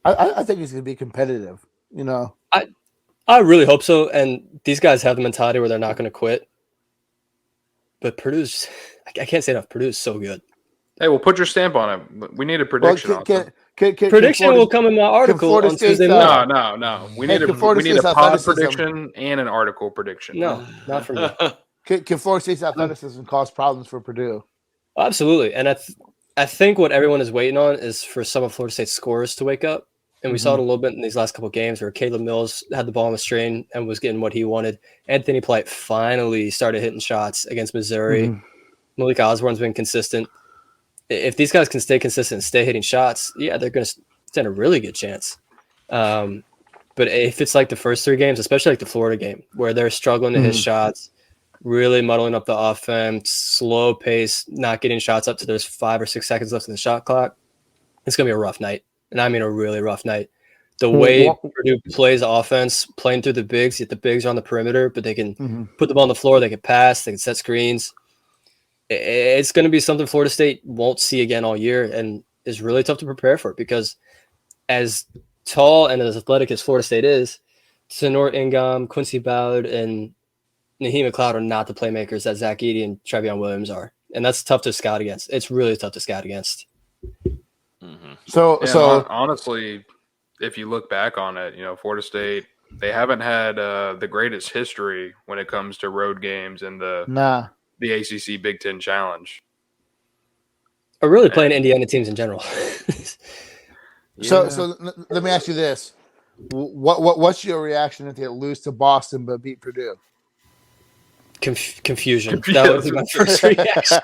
I think it's going to be competitive. You know, I really hope so. And these guys have the mentality where they're not going to quit. But Purdue's, I can't say enough. Purdue's so good. Hey, well, put your stamp on it. We need a prediction on it. Prediction will come in my article on Tuesday morning. No. We need a pod prediction and an article prediction. No, not for me. Can Florida State's athleticism cause problems for Purdue? Absolutely. And I think what everyone is waiting on is for some of Florida State's scorers to wake up. And we saw it a little bit in these last couple of games where Caleb Mills had the ball on the string and was getting what he wanted. Anthony Polite finally started hitting shots against Missouri. Malik Osborne's been consistent. If these guys can stay consistent and stay hitting shots, they're going to stand a really good chance. But if it's like the first 3 games, especially like the Florida game, where they're struggling to hit shots, really muddling up the offense, slow pace, not getting shots up to there's 5 or 6 seconds left in the shot clock, it's going to be a rough night. And I mean a really rough night. The way Purdue plays offense, playing through the bigs, yet the bigs are on the perimeter, but they can put the ball on the floor, they can pass, they can set screens. It's going to be something Florida State won't see again all year and is really tough to prepare for because as tall and as athletic as Florida State is, Sonor Ingham, Quincy Ballard, and Naheem McLeod are not the playmakers that Zach Edey and Trevion Williams are. And that's tough to scout against. It's really tough to scout against. So honestly, if you look back on it, Florida State, they haven't had the greatest history when it comes to road games and the ACC Big Ten Challenge. Or really playing Indiana teams in general. So let me ask you this: what's your reaction if they lose to Boston but beat Purdue? Confusion. That would be my first reaction.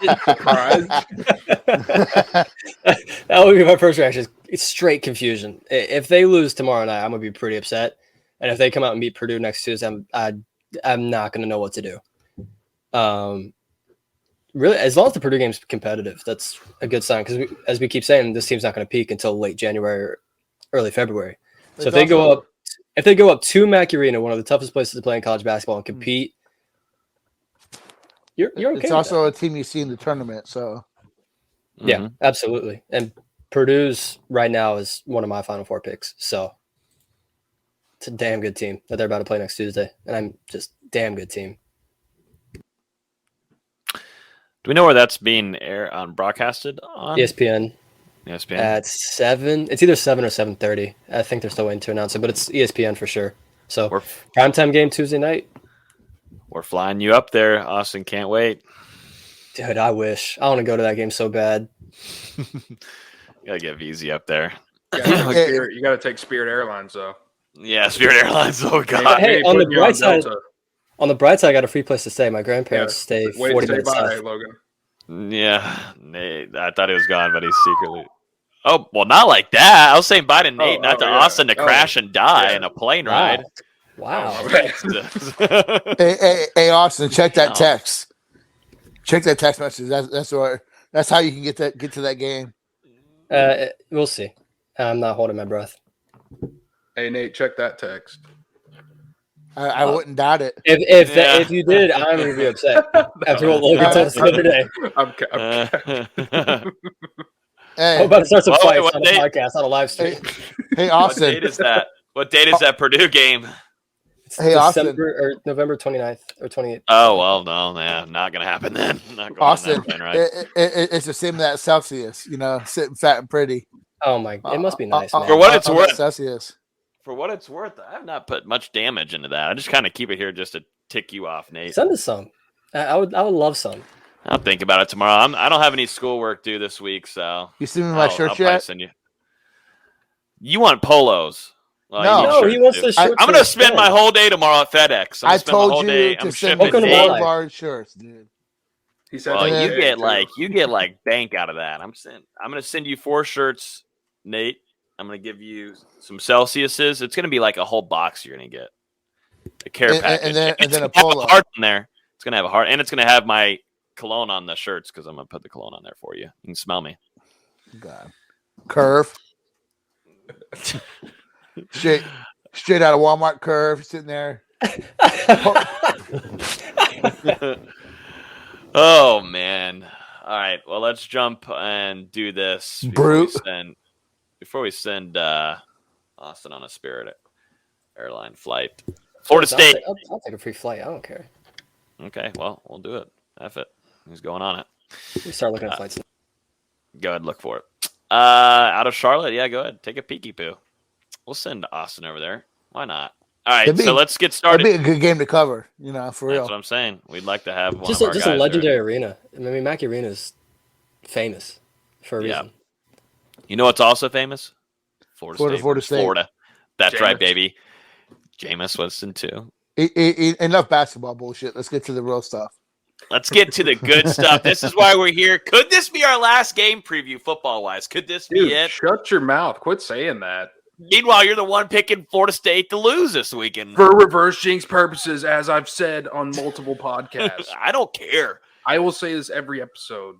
That would be my first reaction. It's straight confusion. If they lose tomorrow night, I'm gonna be pretty upset. And if they come out and beat Purdue next Tuesday, I'm not gonna know what to do. Really, as long as the Purdue game's competitive, that's a good sign. Because as we keep saying, this team's not going to peak until late January or early February. So if they go up to Mack Arena, one of the toughest places to play in college basketball, and compete, you're okay. It's also a team you see in the tournament. So yeah, absolutely. And Purdue's right now is one of my Final Four picks. So it's a damn good team that they're about to play next Tuesday, and I'm just damn good team. Do we know where that's being broadcasted on? ESPN. At 7. It's either 7 or 7:30. I think they're still waiting to announce it, but it's ESPN for sure. So primetime game Tuesday night. We're flying you up there, Austin. Can't wait. Dude, I wish. I want to go to that game so bad. You gotta get VZ up there. You gotta take Spirit Airlines though. Yeah, Spirit Airlines. Oh god. Hey, on the bright side. On the bright side, I got a free place to stay. My grandparents stay 40 minutes south. Logan. Yeah, Nate. I thought he was gone, but he's secretly. Oh, well, not like that. I was saying bye to Nate, not to Austin to crash and die in a plane ride. Wow. Hey, Austin, check that text. Check that text message. That's how you can get to that game. We'll see. I'm not holding my breath. Hey, Nate, check that text. I wouldn't doubt it. If you did, I'm going to be upset after what Logan told us the other day. Hey, I'm about to start some fights on a podcast, on a live stream. Hey, Austin. What date is that? What date is that Purdue game? It's December or November 29th or 28th. Oh, well, no, not going to happen then. Not going Austin, that right? It's the same that Celsius, sitting fat and pretty. Oh, my. It must be nice, man. For what it's worth. Celsius. For what it's worth, I have not put much damage into that. I just kind of keep it here just to tick you off, Nate. Send us some. I would love some. I'll think about it tomorrow. I don't have any schoolwork due this week, so you send me my shirt yet? You want polos? Well, no, he wants the shirts. I'm gonna spend my whole day tomorrow at FedEx. I told you to send me large shirts, dude. He said, "Well, you get like bank out of that." I'm gonna send you 4 shirts, Nate. I'm going to give you some Celsiuses. It's going to be like a whole box you're going to get. A care package. And then a polo. A heart in there. It's going to have a heart. And it's going to have my cologne on the shirts because I'm going to put the cologne on there for you. You can smell me. God. Curve. Straight out of Walmart Curve. Sitting there. Oh, man. All right. Well, let's jump and do this before we send Austin on a Spirit airline flight. Florida State. I'll take a free flight. I don't care. Okay. Well, we'll do it. F it. Who's going on it? We start looking at flights. Go ahead and look for it. Out of Charlotte, yeah, go ahead. Take a peeky poo. We'll send Austin over there. Why not? All right, so let's get started. It'd be a good game to cover, for real. That's what I'm saying. We'd like to have one just of our just guys a legendary there. arena. I mean, Mackey Arena is famous for a reason. You know what's also famous? Florida State. Florida. That's right, baby. Jameis Winston too. Enough basketball bullshit. Let's get to the real stuff. Let's get to the good stuff. This is why we're here. Could this be our last game preview football-wise? Could this be it? Shut your mouth. Quit saying that. Meanwhile, you're the one picking Florida State to lose this weekend. For reverse jinx purposes, as I've said on multiple podcasts. I don't care. I will say this every episode.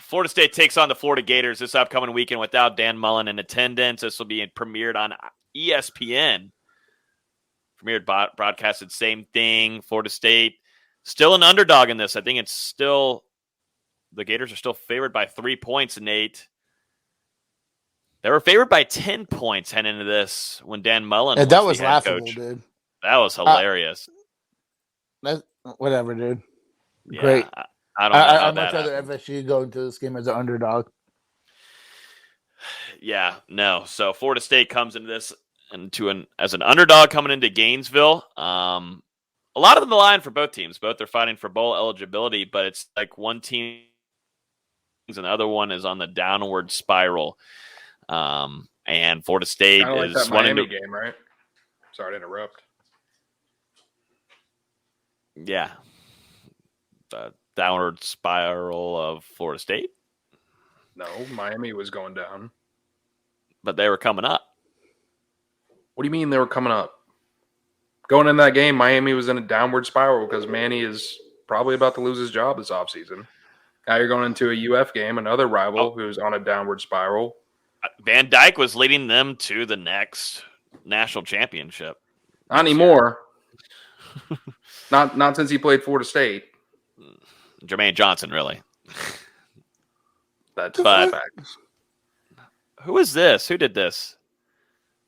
Florida State takes on the Florida Gators this upcoming weekend without Dan Mullen in attendance. This will be premiered on ESPN. Broadcasted, same thing. Florida State still an underdog in this. I think it's still the Gators are still favored by 3 points, Nate. They were favored by 10 points heading into this when Dan Mullen was that was the head laughable, coach. dude. That was hilarious. Whatever, dude. Yeah, Great. I don't know how I'd much that rather FSU go into this game as an underdog. Yeah, no. So Florida State comes into this as an underdog coming into Gainesville. A lot of the line for both teams. Both are fighting for bowl eligibility, but it's like one team and the other one is on the downward spiral. And Florida State Kinda like is that Miami game, right? Sorry to interrupt. Yeah. The downward spiral of Florida State. No, Miami was going down. But they were coming up. What do you mean they were coming up? Going in that game, Miami was in a downward spiral because Manny is probably about to lose his job this offseason. Now you're going into a UF game, another rival who's on a downward spiral. Van Dyke was leading them to the next national championship. Not anymore. not since he played Florida State. Jermaine Johnson, really. That's fact. Who is this? Who did this?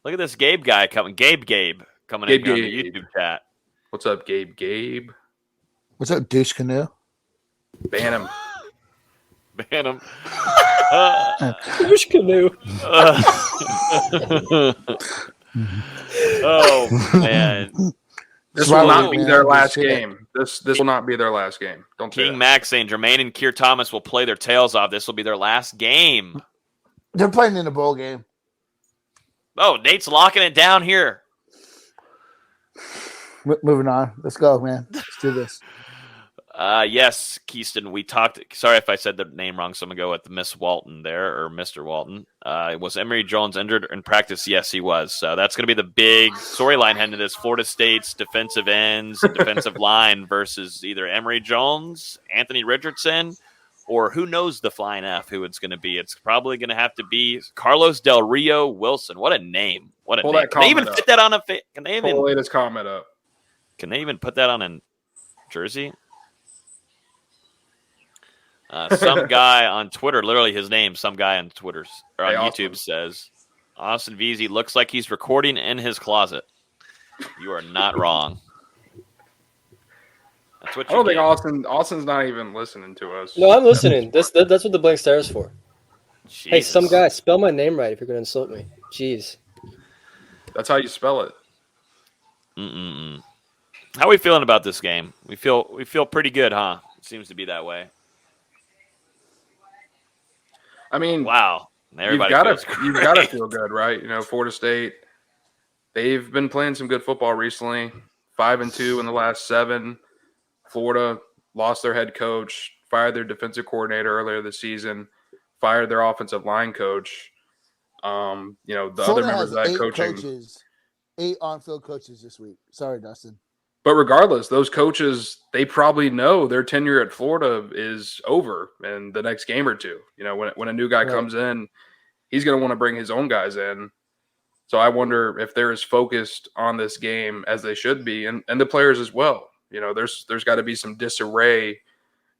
Look at this Gabe guy coming. Gabe coming in on the YouTube chat. What's up, Gabe? What's up, douche canoe? Ban him. Ban him. Douche canoe. Oh, man. This will not be their last game. This will not be their last game. Don't say King Max saying Jermaine and Keir Thomas will play their tails off. This will be their last game. They're playing in a bowl game. Oh, Nate's locking it down here. Moving on. Let's go, man. Let's do this. Yes, Keyston, we talked. Sorry if I said the name wrong, so I'm going to go with Miss Walton there, or Mr. Walton. Was Emory Jones injured in practice? Yes, he was. So that's going to be the big storyline heading to this Florida State's defensive ends, defensive line versus either Emory Jones, Anthony Richardson, or who knows the flying F who it's going to be. It's probably going to have to be Carlos Del Rio Wilson. What a name. What a Pull name. that Can they even comment fit up. that on a can they Pull the even latest comment up. Can they even put that on a jersey? Some guy on Twitter, literally his name, some guy on Twitter or on YouTube says, Austin Veazey looks like he's recording in his closet. You are not wrong. That's what I don't think Austin's not even listening to us. No, I'm listening. That's what the blank stare is for. Jesus. Hey, some guy, spell my name right if you're going to insult me. Jeez. That's how you spell it. How are we feeling about this game? We feel pretty good, huh? It seems to be that way. I mean, wow. Everybody you've got to feel good, right? You know, Florida State, they've been playing some good football recently. 5-2 in the last 7. Florida lost their head coach, fired their defensive coordinator earlier this season, fired their offensive line coach. The Florida other members has of that 8 coaching. coaches, 8 on-field coaches this week. Sorry, Dustin. But regardless, those coaches, they probably know their tenure at Florida is over in the next game or two. You know, when a new guy comes in, he's going to want to bring his own guys in. So I wonder if they're as focused on this game as they should be, and the players as well. You know, there's got to be some disarray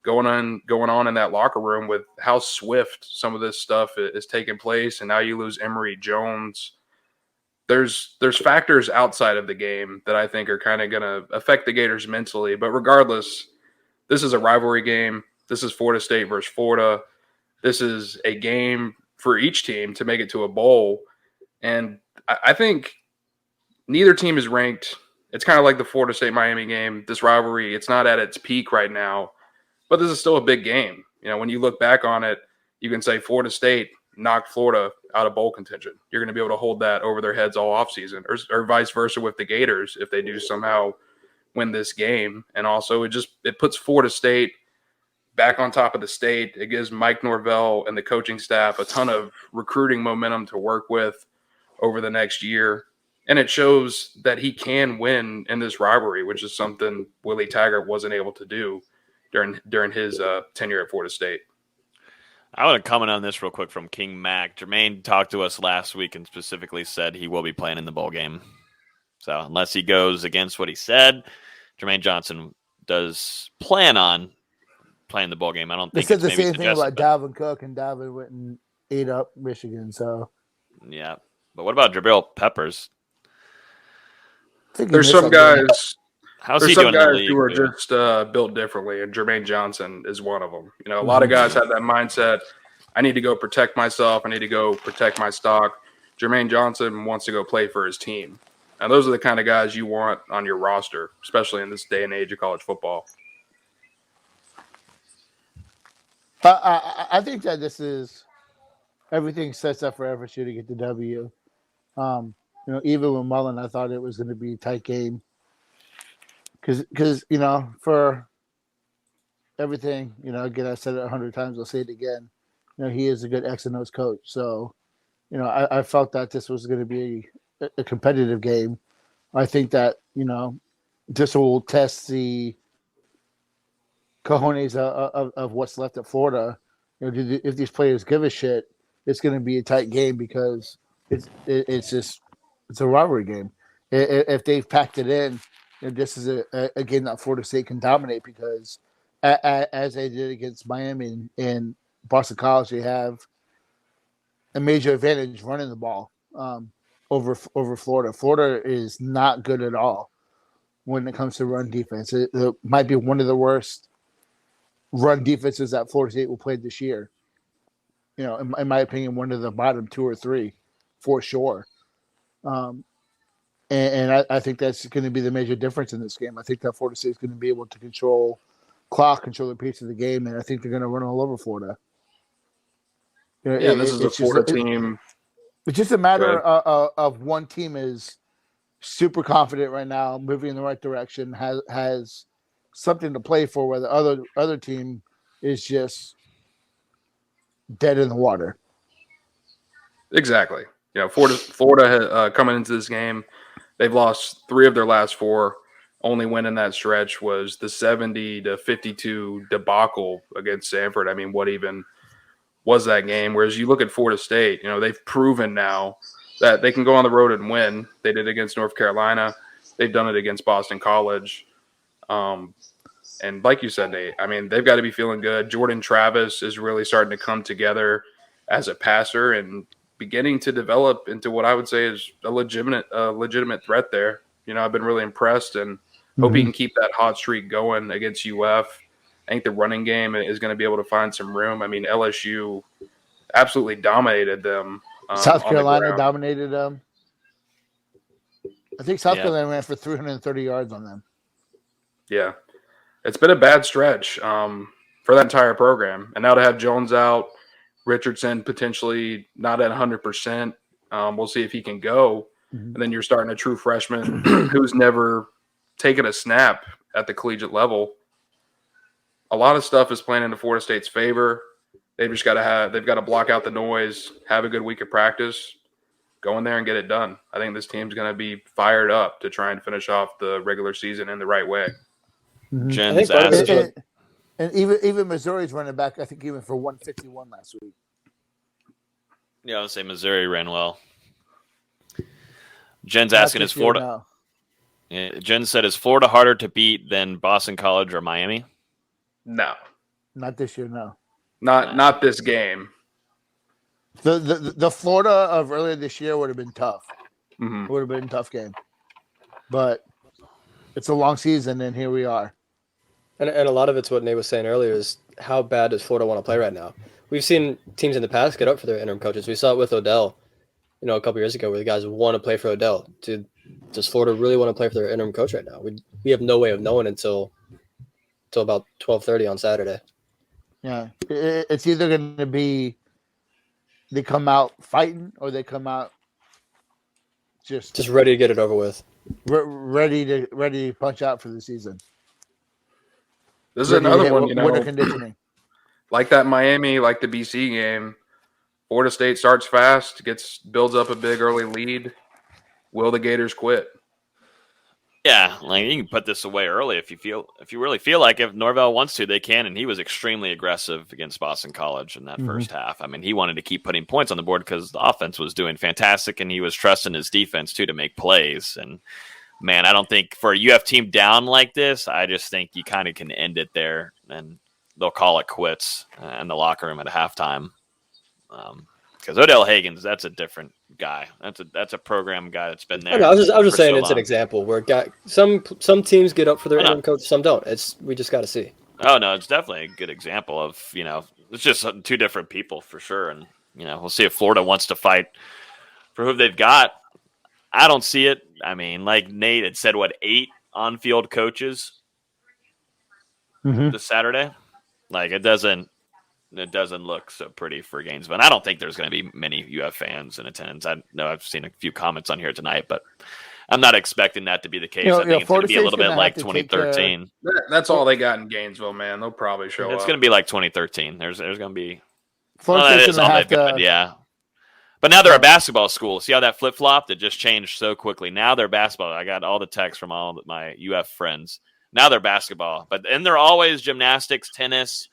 going on in that locker room with how swift some of this stuff is taking place. And now you lose Emory Jones. There's factors outside of the game that I think are kind of going to affect the Gators mentally. But regardless, this is a rivalry game. This is Florida State versus Florida. This is a game for each team to make it to a bowl. And I think neither team is ranked. It's kind of like the Florida State-Miami game. This rivalry, it's not at its peak right now, but this is still a big game. You know, when you look back on it, you can say Florida State knocked Florida out of bowl contention. You're going to be able to hold that over their heads all offseason, or vice versa with the Gators if they do somehow win this game. And also it puts Florida State back on top of the state. It gives Mike Norvell and the coaching staff a ton of recruiting momentum to work with over the next year. And it shows that he can win in this rivalry, which is something Willie Taggart wasn't able to do during his tenure at Florida State. I want to comment on this real quick from King Mac. Jermaine talked to us last week and specifically said he will be playing in the bowl game. So unless he goes against what he said, Jermaine Johnson does plan on playing the bowl game. I don't think they said the same thing about Dalvin Cook, and Dalvin went and ate up Michigan. So yeah, but what about Jabril Peppers? There's some guys. How's There's he some doing in guys the league, who are dude? just built differently, and Jermaine Johnson is one of them. You know, a lot of guys have that mindset. I need to go protect myself. I need to go protect my stock. Jermaine Johnson wants to go play for his team. And those are the kind of guys you want on your roster, especially in this day and age of college football. I think that this is everything sets up for FSU to get the W. You know, even with Mullen, I thought it was going to be a tight game. Because you know, for everything, you know, again, I said it 100 times, I'll say it again. You know, he is a good X and O's coach. So, you know, I felt that this was going to be a competitive game. I think that, you know, this will test the cojones of what's left at Florida. You know, if these players give a shit, it's going to be a tight game because it's a rivalry game. If they've packed it in, you know, this is a game that Florida State can dominate because as they did against Miami and Boston College, they have a major advantage running the ball over Florida. Florida is not good at all when it comes to run defense. It might be one of the worst run defenses that Florida State will play this year. You know, in my opinion, one of the bottom 2 or 3 for sure. And I think that's going to be the major difference in this game. I think that Florida State is going to be able to control clock, control the pace of the game, and I think they're going to run all over Florida. You know, this is a Florida team. It's just a matter of one team is super confident right now, moving in the right direction, has something to play for, where the other team is just dead in the water. Exactly. You know, Florida coming into this game, they've lost 3 of their last 4. Only win in that stretch was the 70-52 debacle against Sanford. I mean, what even was that game? Whereas you look at Florida State, you know, they've proven now that they can go on the road and win. They did it against North Carolina. They've done it against Boston College. And like you said, Nate, I mean, they've got to be feeling good. Jordan Travis is really starting to come together as a passer and beginning to develop into what I would say is a legitimate threat there. You know, I've been really impressed and hope he can keep that hot streak going against UF. I think the running game is going to be able to find some room. I mean, LSU absolutely dominated them. South Carolina dominated them. I think South Carolina ran for 330 yards on them. Yeah. It's been a bad stretch for that entire program. And now to have Jones out, Richardson potentially not at 100%. We'll see if he can go. And then you're starting a true freshman who's never taken a snap at the collegiate level. A lot of stuff is playing into Florida State's favor. They've just got to block out the noise, have a good week of practice, go in there and get it done. I think this team's going to be fired up to try and finish off the regular season in the right way. Jen's and even Missouri's running back, I think, even for 151 last week. Yeah, I would say Missouri ran well. Jen's asking, is Florida? Yeah, Jen said, is Florida harder to beat than Boston College or Miami? No. Not this year, no. Not this game. The Florida of earlier this year would have been tough. Mm-hmm. It would have been a tough game. But it's a long season, and here we are. And a lot of it's what Nate was saying earlier is how bad does Florida want to play right now? We've seen teams in the past get up for their interim coaches. We saw it with Odell, a couple years ago where the guys want to play for Odell. Does Florida really want to play for their interim coach right now? We have no way of knowing until about 12:30 on Saturday. Yeah. It's either going to be they come out fighting or they come out just ready to get it over with. Ready to punch out for the season. This is another one, winter conditioning. Like that Miami, like the BC game, Florida State starts fast, builds up a big early lead. Will the Gators quit? Yeah, like you can put this away early if you really feel like if Norvell wants to, they can. And he was extremely aggressive against Boston College in that first half. I mean, he wanted to keep putting points on the board because the offense was doing fantastic, and he was trusting his defense too to make plays. And man, I don't think for a UF team down like this, I just think you kind of can end it there, and they'll call it quits in the locker room at halftime. Because Odell Hagens, that's a different guy. That's a program guy that's been there. I was just saying so it's long. an example where some teams get up for their interim coach, some don't. We just got to see. Oh no, it's definitely a good example of it's just two different people for sure, and we'll see if Florida wants to fight for who they've got. I don't see it. I mean, like Nate had said, 8 on-field coaches this Saturday? Like it doesn't look so pretty for Gainesville. And I don't think there's going to be many UF fans in attendance. I know I've seen a few comments on here tonight, but I'm not expecting that to be the case. I think it's going to be a little bit like 2013. That's all they got in Gainesville, man. They'll probably show up. It's going to be like 2013. There's going to be Florida State's all they've got, yeah. But now they're a basketball school. See how that flip-flopped? It just changed so quickly. Now they're basketball. I got all the texts from all my UF friends. Now they're basketball. And they're always gymnastics, tennis.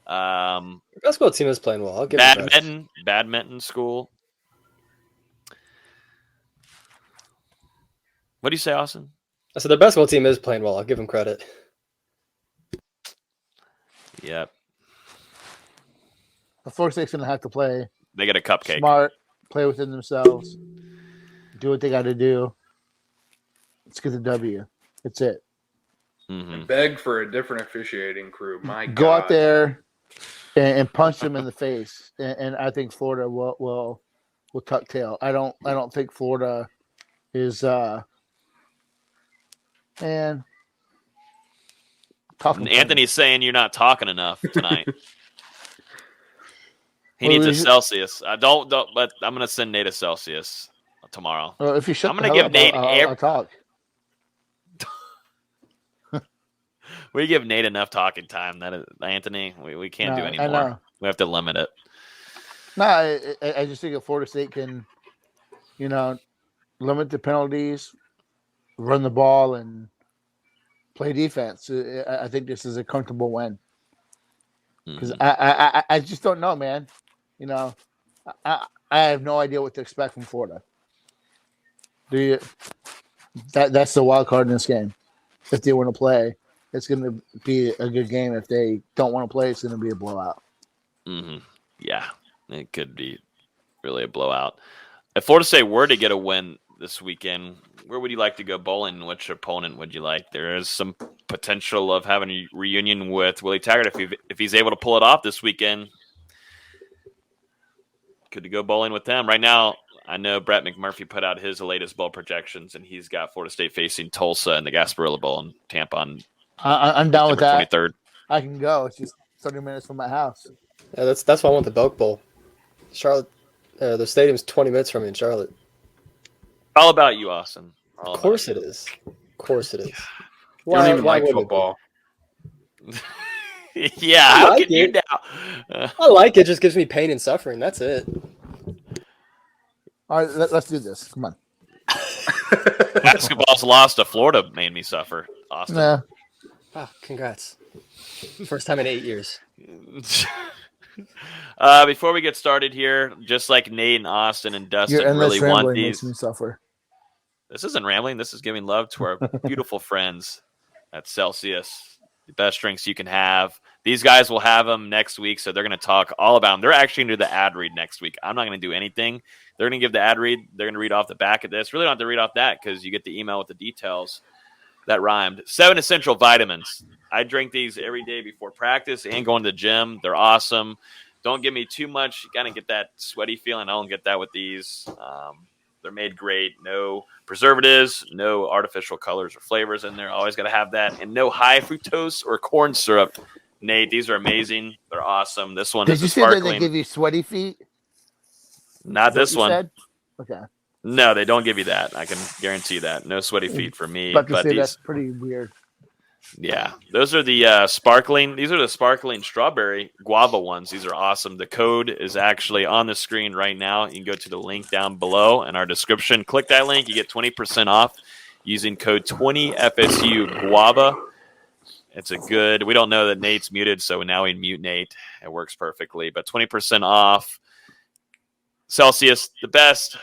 The basketball team is playing well. I'll give badminton school. What do you say, Austin? I said the basketball team is playing well. I'll give them credit. Yep. The Florida State's going to have to play. They get a cupcake. Smart, play within themselves, do what they got to do. Let's get the W. That's it. Mm-hmm. Beg for a different officiating crew. My God. Go out there and punch them in the face, and I think Florida will tuck tail. I don't think Florida is man. Anthony's saying you're not talking enough tonight. He needs a Celsius. Don't. But I'm going to send Nate a Celsius tomorrow. Well, if you shut, I'm going to give Nate. I'll talk. We give Nate enough talking time. That is, Anthony, we can't do any more. We have to limit it. No, I just think if Florida State can, limit the penalties, run the ball, and play defense, I think this is a comfortable win. Because I just don't know, man. I have no idea what to expect from Florida. Do you? That's the wild card in this game. If they want to play, it's going to be a good game. If they don't want to play, it's going to be a blowout. Mm-hmm. Yeah, it could be really a blowout. If Florida State were to get a win this weekend, where would you like to go bowling? Which opponent would you like? There is some potential of having a reunion with Willie Taggart if he's able to pull it off this weekend. Could you go bowling with them? Right now, I know Brett McMurphy put out his latest bowl projections, and he's got Florida State facing Tulsa in the Gasparilla Bowl in Tampa on I'm down with that. 23rd. I can go. It's just 30 minutes from my house. Yeah, that's why I want the Belk Bowl. Charlotte, the stadium's 20 minutes from me in Charlotte. All about you, Austin. Of course it is. Of course it is. You don't even like football. Yeah, how can you now? I like it. Just gives me pain and suffering. That's it. All right, let's do this. Come on. Basketball's lost to Florida made me suffer, Austin. Nah. Oh, congrats. First time in 8 years. Before we get started here, just like Nate and Austin and Dustin really want these. Makes me suffer. This isn't rambling. This is giving love to our beautiful friends at Celsius, the best drinks you can have. These guys will have them next week, so they're going to talk all about them. They're actually going to do the ad read next week. I'm not going to do anything. They're going to give the ad read. They're going to read off the back of this. Really don't have to read off that because you get the email with the details. That rhymed. 7 essential vitamins. I drink these every day before practice and going to the gym. They're awesome. Don't give me too much. You got to get that sweaty feeling. I don't get that with these. They're made great. No preservatives, no artificial colors or flavors in there. Always got to have that. And no high fructose or corn syrup. Nate, these are amazing. They're awesome. This one is Did you say sparkling. that they give you sweaty feet? Not this one. Said? Okay. No, they don't give you that. I can guarantee that. No sweaty feet for me. But these, that's pretty weird. Yeah, those are the sparkling. These are the sparkling strawberry guava ones. These are awesome. The code is actually on the screen right now. You can go to the link down below in our description. Click that link. You get 20% off using code 20FSU guava. It's a good. We don't know that Nate's muted, so now we mute Nate. It works perfectly. But 20% off. Celsius, the best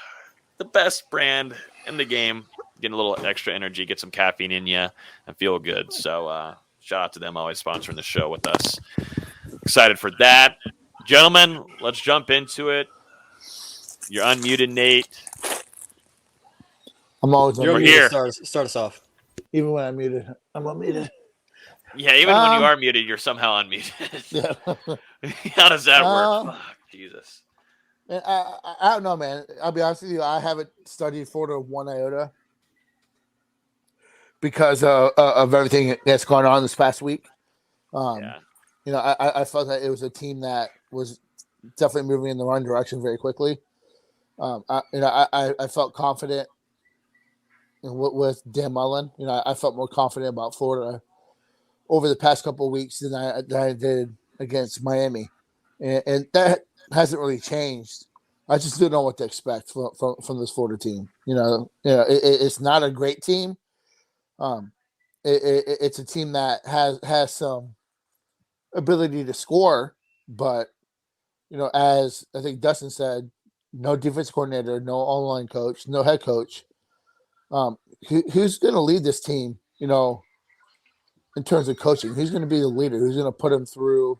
brand in the game. Getting a little extra energy, get some caffeine in you, and feel good. So shout out to them, always sponsoring the show with us. Excited for that. Gentlemen, let's jump into it. You're unmuted, Nate. I'm always You're here. Start us off. Even when I'm muted, I'm unmuted. Yeah, even when you are muted, you're somehow unmuted. Yeah. How does that work? Fuck, Jesus. I don't know, man. I'll be honest with you. I haven't studied Florida one iota because of everything that's gone on this past week. Yeah. You know, I felt that it was a team that was definitely moving in the wrong direction very quickly. I felt confident with Dan Mullen. You know, I felt more confident about Florida over the past couple of weeks than I did against Miami, and that hasn't really changed. I just don't know what to expect from this Florida team. It's not a great team. It's a team that has some ability to score, but as I think Dustin said, no defense coordinator, no online coach, no head coach. Who's going to lead this team? In terms of coaching, who's going to be the leader? Who's going to put them through,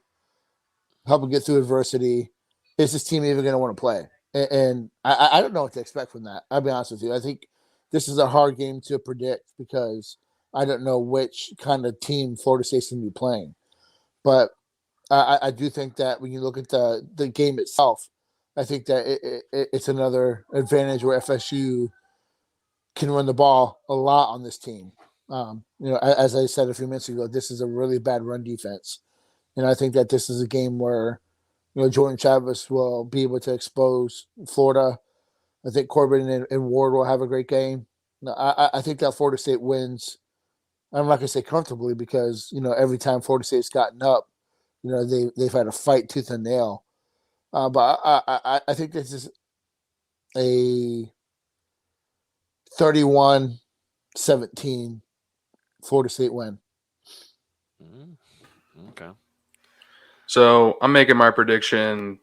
help them get through adversity? Is this team even going to want to play? And I don't know what to expect from that. I'll be honest with you. I think this is a hard game to predict because I don't know which kind of team Florida State's going to be playing. But I do think that when you look at the game itself, I think that it's another advantage where FSU can run the ball a lot on this team. As I said a few minutes ago, this is a really bad run defense. And I think that this is a game where Jordan Travis will be able to expose Florida. I think Corbin and Ward will have a great game. I think that Florida State wins. I'm not going to say comfortably because, every time Florida State's gotten up, they've had a fight tooth and nail. But I think this is a 31-17 Florida State win. Okay. So I'm making my prediction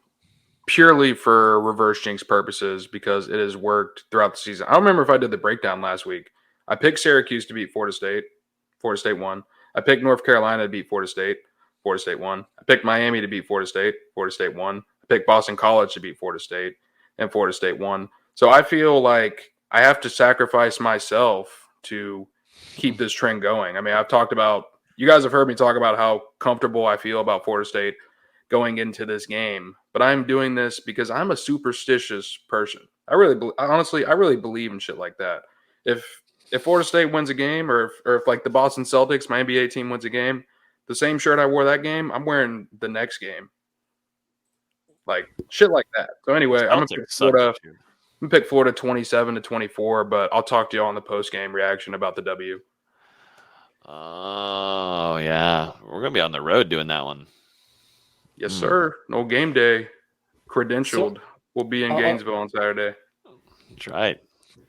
purely for reverse jinx purposes because it has worked throughout the season. I don't remember if I did the breakdown last week. I picked Syracuse to beat Florida State. Florida State won. I picked North Carolina to beat Florida State. Florida State won. I picked Miami to beat Florida State. Florida State won. I picked Boston College to beat Florida State, and Florida State won. So I feel like I have to sacrifice myself to keep this trend going. I mean, you guys have heard me talk about how comfortable I feel about Florida State going into this game, but I'm doing this because I'm a superstitious person. I really believe in shit like that. If Florida State wins a game, or if like the Boston Celtics, my NBA team wins a game, the same shirt I wore that game, I'm wearing the next game. Like shit like that. So anyway, I'm gonna pick Florida 27-24, but I'll talk to you all on the post game reaction about the W. Oh yeah, we're gonna be on the road doing that one. Yes, sir. No game day. Credentialed. We'll be in Gainesville on Saturday. That's right.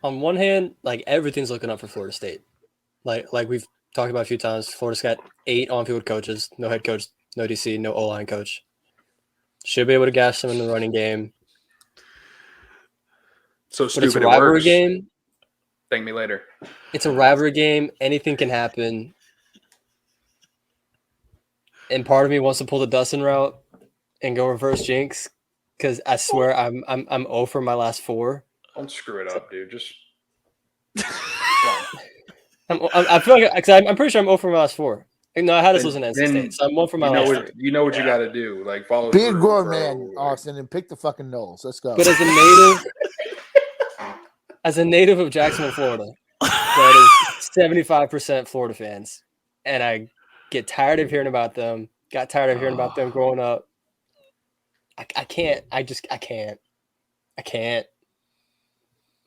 On one hand, like everything's looking up for Florida State. Like we've talked about a few times, Florida's got 8 on-field coaches, no head coach, no DC, no O-line coach. Should be able to gas them in the running game. So But it's stupid. a rivalry game. Thank me later. It's a rivalry game. Anything can happen. And part of me wants to pull the Dustin route and go reverse jinx because I swear I'm 0 for my last 4. Don't screw it up, dude. Just I feel like because I'm pretty sure I'm 0 for my last 4. No, I had this was an NC State, so I'm 1 for my last 3. You know what you got to do. Like follow. Be a grown man, Austin, and pick the fucking Knowles. Let's go. But as a native of Jacksonville, Florida, that is 75% Florida fans, and I get tired of hearing about them. Got tired of hearing about them growing up. I can't. I can't.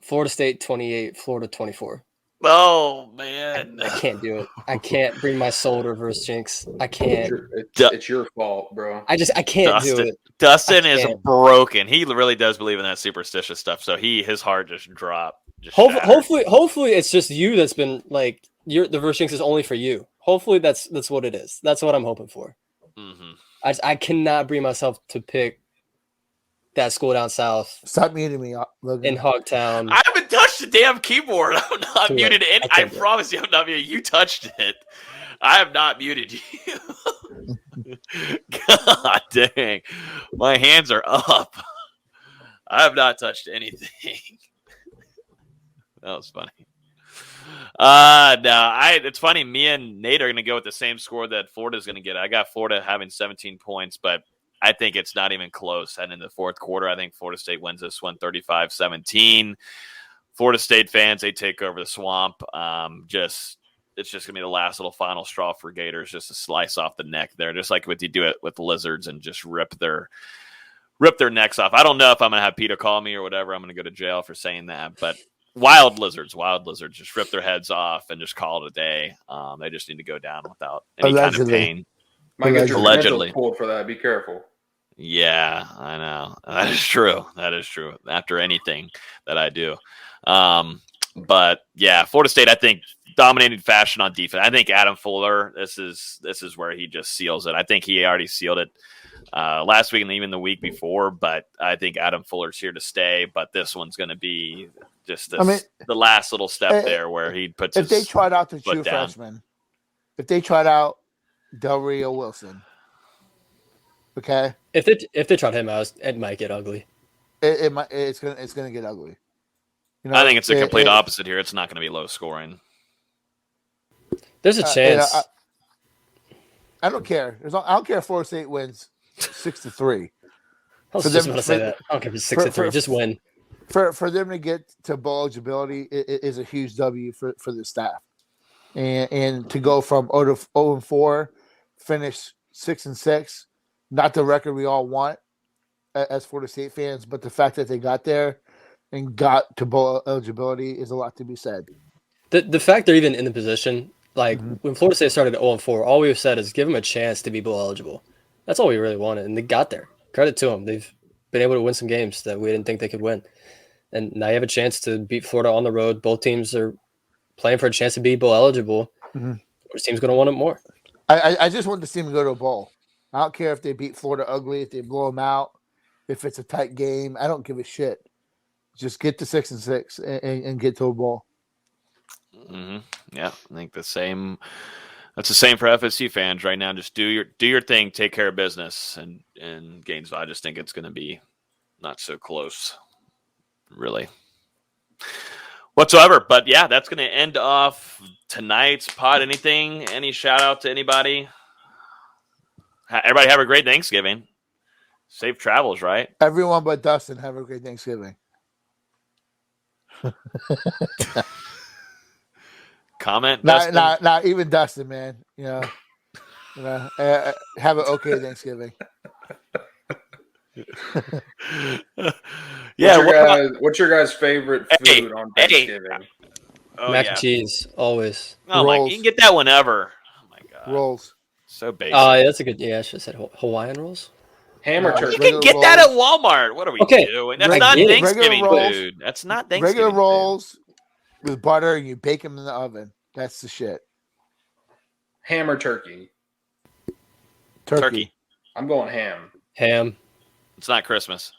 Florida State 28, Florida 24. Oh man, I can't do it. I can't bring my soul to reverse jinx. I can't. It's your fault, bro. I can't do it. Dustin is broken. He really does believe in that superstitious stuff. So his heart just dropped. Hopefully, it's just you that's been like the reverse jinx is only for you. Hopefully, that's what it is. That's what I'm hoping for. Mm-hmm. I cannot bring myself to pick that school down south. Stop muting me, Logan. In Hogtown. I haven't touched the damn keyboard. I'm not muted. I promise you, I'm not muted. You touched it. I have not muted you. God dang. My hands are up. I have not touched anything. That was funny. It's funny. Me and Nate are going to go with the same score that Florida's going to get. I got Florida having 17 points, but I think it's not even close heading into the fourth quarter. I think Florida State wins this one 35-17. Florida State fans, they take over the swamp. It's just going to be the last little final straw for Gators, just to slice off the neck there, just like what you do it with lizards and just rip their necks off. I don't know if I'm going to have PETA call me or whatever. I'm going to go to jail for saying that, but wild lizards, just rip their heads off and just call it a day. They just need to go down without any kind of pain. Might get your credentials pulled for that. Be careful. Yeah, I know. That is true. After anything that I do. But yeah, Florida State, I think, dominated fashion on defense. I think Adam Fuller, this is where he just seals it. I think he already sealed it last week and even the week before, but I think Adam Fuller's here to stay. But this one's going to be just the last little step there where he puts his foot down. If they tried out the true freshman, if they tried out Del Rio Wilson, okay? If they tried him out, it might get ugly. It's gonna get ugly. You know, I think it's the complete opposite here. It's not going to be low scoring. There's a chance. I don't care. I don't care if Florida State wins 6-3. I was just going to say that. I don't care if it's 6-3. Just win. For them to get to bowl eligibility is a huge W for the staff, and to go from 0-4, finish 6-6, not the record we all want as Florida State fans, but the fact that they got there and got to bowl eligibility is a lot to be said. The fact they're even in the position, like when Florida State started at 0-4, all we've said is give them a chance to be bowl eligible. That's all we really wanted, and they got there. Credit to them. They've been able to win some games that we didn't think they could win. And now you have a chance to beat Florida on the road. Both teams are playing for a chance to be bowl eligible. Which team's going to want it more? I just want to see them go to a bowl. I don't care if they beat Florida ugly, if they blow them out, if it's a tight game. I don't give a shit. Just get to 6-6 and get to a bowl. Yeah, I think the same. That's the same for FSU fans right now. Just do your thing, take care of business, and Gainesville. I just think it's going to be not so close, really, whatsoever. But yeah, that's going to end off tonight's pod. Any shout out to anybody? Everybody have a great Thanksgiving. Safe travels, right? Everyone but Dustin have a great Thanksgiving. Comment? Not even Dustin, man. You know, have an okay Thanksgiving. Yeah. What's your guys' favorite food on Thanksgiving? Mac and cheese, always. Oh my! You can get that whenever. Oh my god. Rolls. So basic. That's a good. Yeah, I should have said Hawaiian rolls. Ham or turkey? You can get that at Walmart. What are we doing? That's not Thanksgiving food. That's not Thanksgiving. Regular rolls with butter, and you bake them in the oven. That's the shit. Ham or turkey? Turkey. I'm going ham. Ham. It's not Christmas.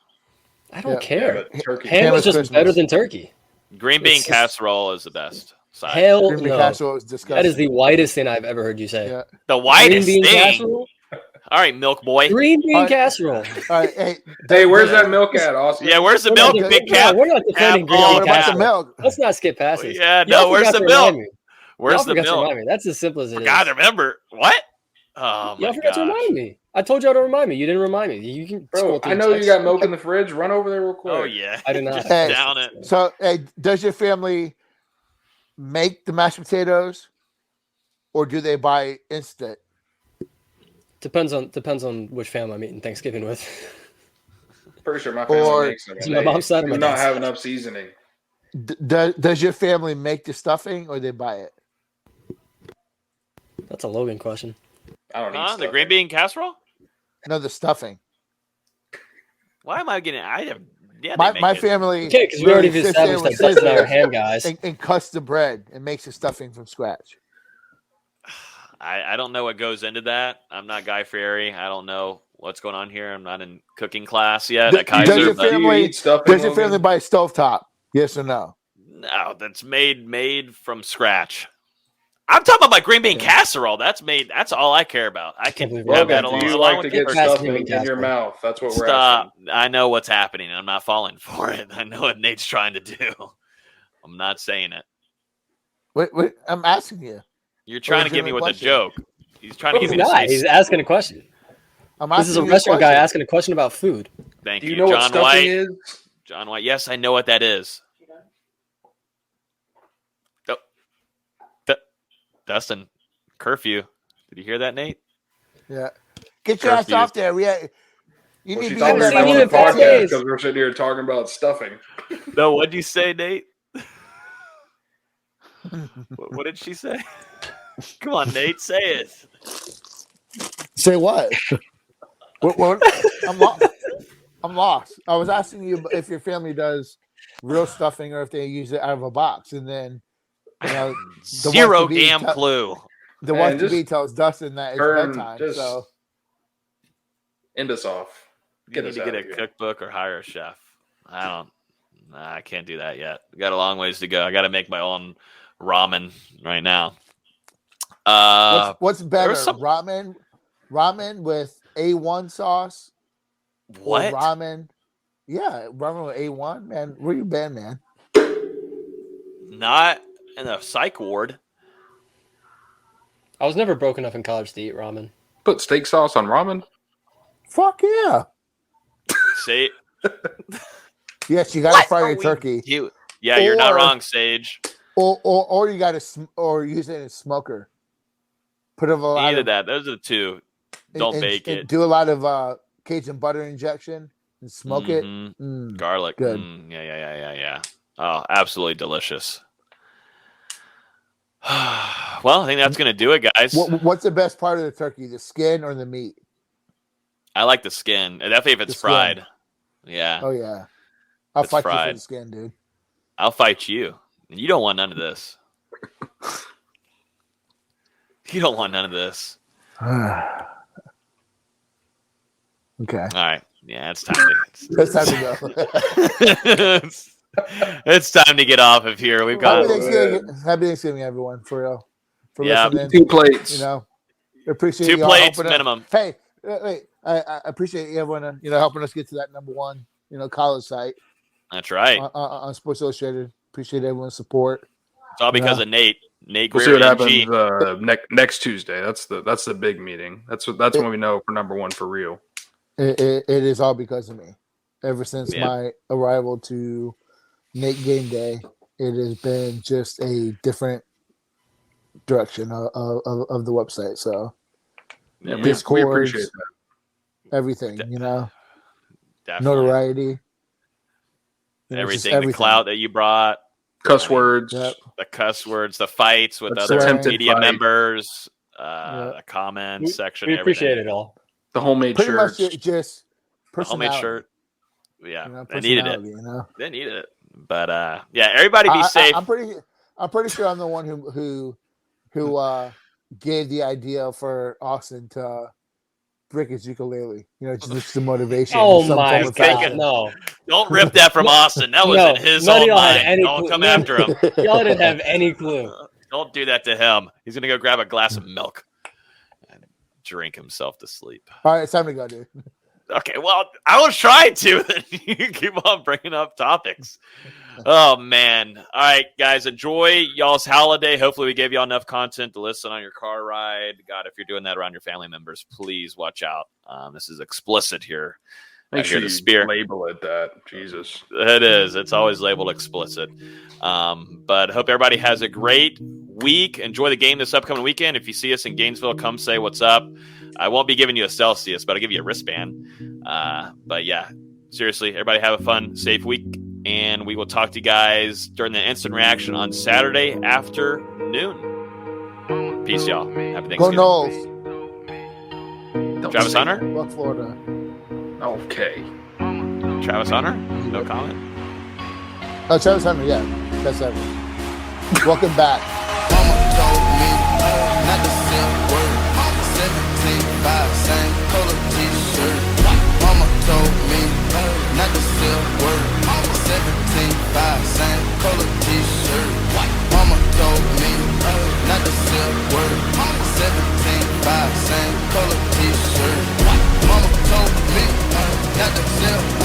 I don't care. Yeah, turkey. Ham is just Christmas. Better than turkey. Green bean casserole is the best side. Hell Green bean no. casserole is disgusting. That is the whitest thing I've ever heard you say. Yeah. The whitest Green bean thing. casserole? All right, milk boy. Green bean casserole. All right, Hey, where's that milk at, Austin? Yeah, where's the milk? Big cap. We're not defending green all bean What about the casserole. milk? Let's not skip past this. Yeah, Y'all no, where's forgot the to remind milk? me. Where's Y'all the forgot to milk? remind me. That's as simple as it is. God, remember what? Oh my Y'all forgot to gosh. remind me. I told y'all to remind me. You didn't remind me. You can scroll Bro, through I know you text. got milk in the fridge. Run over there real quick. Oh yeah. I did not. Just Hey, down it. So, does your family make the mashed potatoes, or do they buy instant? Depends on which family I'm eating Thanksgiving with. Pretty sure my Or- family makes them. It's my mom's side or Do my not dad's have side? enough seasoning. Does your family make the stuffing, or they buy it? That's a Logan question. I don't need The stuffing. green bean casserole? No, the stuffing. Why am I getting? I have. Yeah, My they my make it. family. Okay, because we already literally sits there established with that Dustin and I are scissors ham guys. and cuts the bread and makes the stuffing from scratch. I don't know what goes into that. I'm not Guy Fieri. I don't know what's going on here. I'm not in cooking class yet at Does Kaiser. your But family- eat stuffing, Does your Logan? family buy stovetop? Yes or no? no, that's made from scratch. I'm talking about my green bean casserole. That's made. That's all I care about. I can believe have Logan, that Do along. you along like with to the get turkey. Fast stuffing moving in your casserole. mouth? That's what we're Stop. asking. I know what's happening. I'm not falling for it. I know what Nate's trying to do. I'm not saying it. Wait, I'm asking you. You're trying to get me with Legitimate a joke. He's trying to He's get me to not. say. He's asking a question. I'm This is a asking you restaurant guy question. asking a question about food. Thank Do you you, know what John stuffing White. is? John White. Yes, I know what that is. Oh. Dustin, curfew. Did you hear that, Nate? Yeah. Get your ass Curfew. off there. You Well, need she to be thought in we were that seen doing you a in 5 podcast days. because we're sitting here talking about stuffing. No, what'd you say, Nate? What did she say? Come on, Nate, say it. Say what? What? I'm lost. I was asking you if your family does real stuffing or if they use it out of a box, and then the Zero wife-to-be damn clue. The Man, wife to be just tells Dustin that it's turn- bedtime. just- So End us off. You Get need us to out get a of here. cookbook or hire a chef. I can't do that yet. We got a long ways to go. I got to make my own ramen right now. what's better, some- ramen with A1 sauce? What? Or ramen? Yeah, ramen with A1. Man, where you been, man? Not in a psych ward. I was never broke enough in college to eat ramen. Put steak sauce on ramen? Fuck yeah. Say Yes, you got to fry your turkey, Yeah, you're not Or- wrong, Sage. or you got to or use it in a smoker. Put a lot Either of that. Those are the two. Don't and- bake and it. Do a lot of Cajun butter injection and smoke it. Mhm. Mm. Garlic. Good. Yeah. Oh, absolutely delicious. Well, I think that's gonna do it, guys. What's the best part of the turkey? The skin or the meat? I like the skin, definitely if it's The skin. fried. Yeah, Oh yeah, I'll It's fight you for fried. the skin, dude. I'll fight you. You don't want none of this. You don't want none of this. Okay, All right. Yeah, it's time to. it's time to go. It's time to get off of here. We've got. Happy Thanksgiving, everyone, for real. For Yeah. listening. 2 plates. Appreciate 2 y'all plates helping us. minimum. Hey, wait, I appreciate everyone, helping us get to that number one, college site That's right. on Sports Illustrated. Appreciate everyone's support. It's all because of Nate. Nate We'll see what Greer, happens NG. next Tuesday. That's the big meeting. That's when we know we're number one for real. It is all because of me. Ever since Yeah. my arrival to Nate Game Day, it has been just a different direction of the website. So Yeah, we Discords, appreciate that. everything, Definitely. notoriety, Everything, just the clout that you brought, Cuss words. Yep. the cuss words, the fights with That's other attempted media fight. members, Yep. the comments section. We appreciate everything. it all. The homemade Pretty shirts. much just The homemade personality, shirt. Yeah, they needed it. personality, They needed it. But yeah, everybody be safe. I'm pretty sure I'm the one who gave the idea for Austin to break his ukulele. Just the motivation. Oh in some my form or God. fashion. No, Don't rip that from Austin. That was No, in his none of own y'all had mind. any Don't clue. come None- after him. y'all didn't have any clue. Don't do that to him. He's gonna go grab a glass of milk. drink himself to sleep. All right, it's time to go, dude. Okay, well, I will try to. Then you keep on bringing up topics. Oh, man. All right, guys, enjoy y'all's holiday. Hopefully we gave y'all enough content to listen on your car ride. God, if you're doing that around your family members, please watch out. This is explicit here. Make sure the you spear. label it that. Jesus. It is. It's always labeled explicit. But hope everybody has a great week. Enjoy the game this upcoming weekend. If you see us in Gainesville, come say what's up. I won't be giving you a Celsius, but I'll give you a wristband. But yeah, seriously, everybody have a fun, safe week. And we will talk to you guys during the instant reaction on Saturday afternoon. Peace, y'all. Happy Thanksgiving. Go Knowles. Travis Hunter? Buck, Florida. Okay. Travis Hunter? No comment? No, Travis Hunter, yeah. Best ever. Welcome back. Mama told me not to say a word. 17.5, same color t-shirt. Mama told me not to say a word. 17.5, same color t-shirt. Mama told me not to say a word. 17.5, same color t-shirt. Mama told me not to say a word.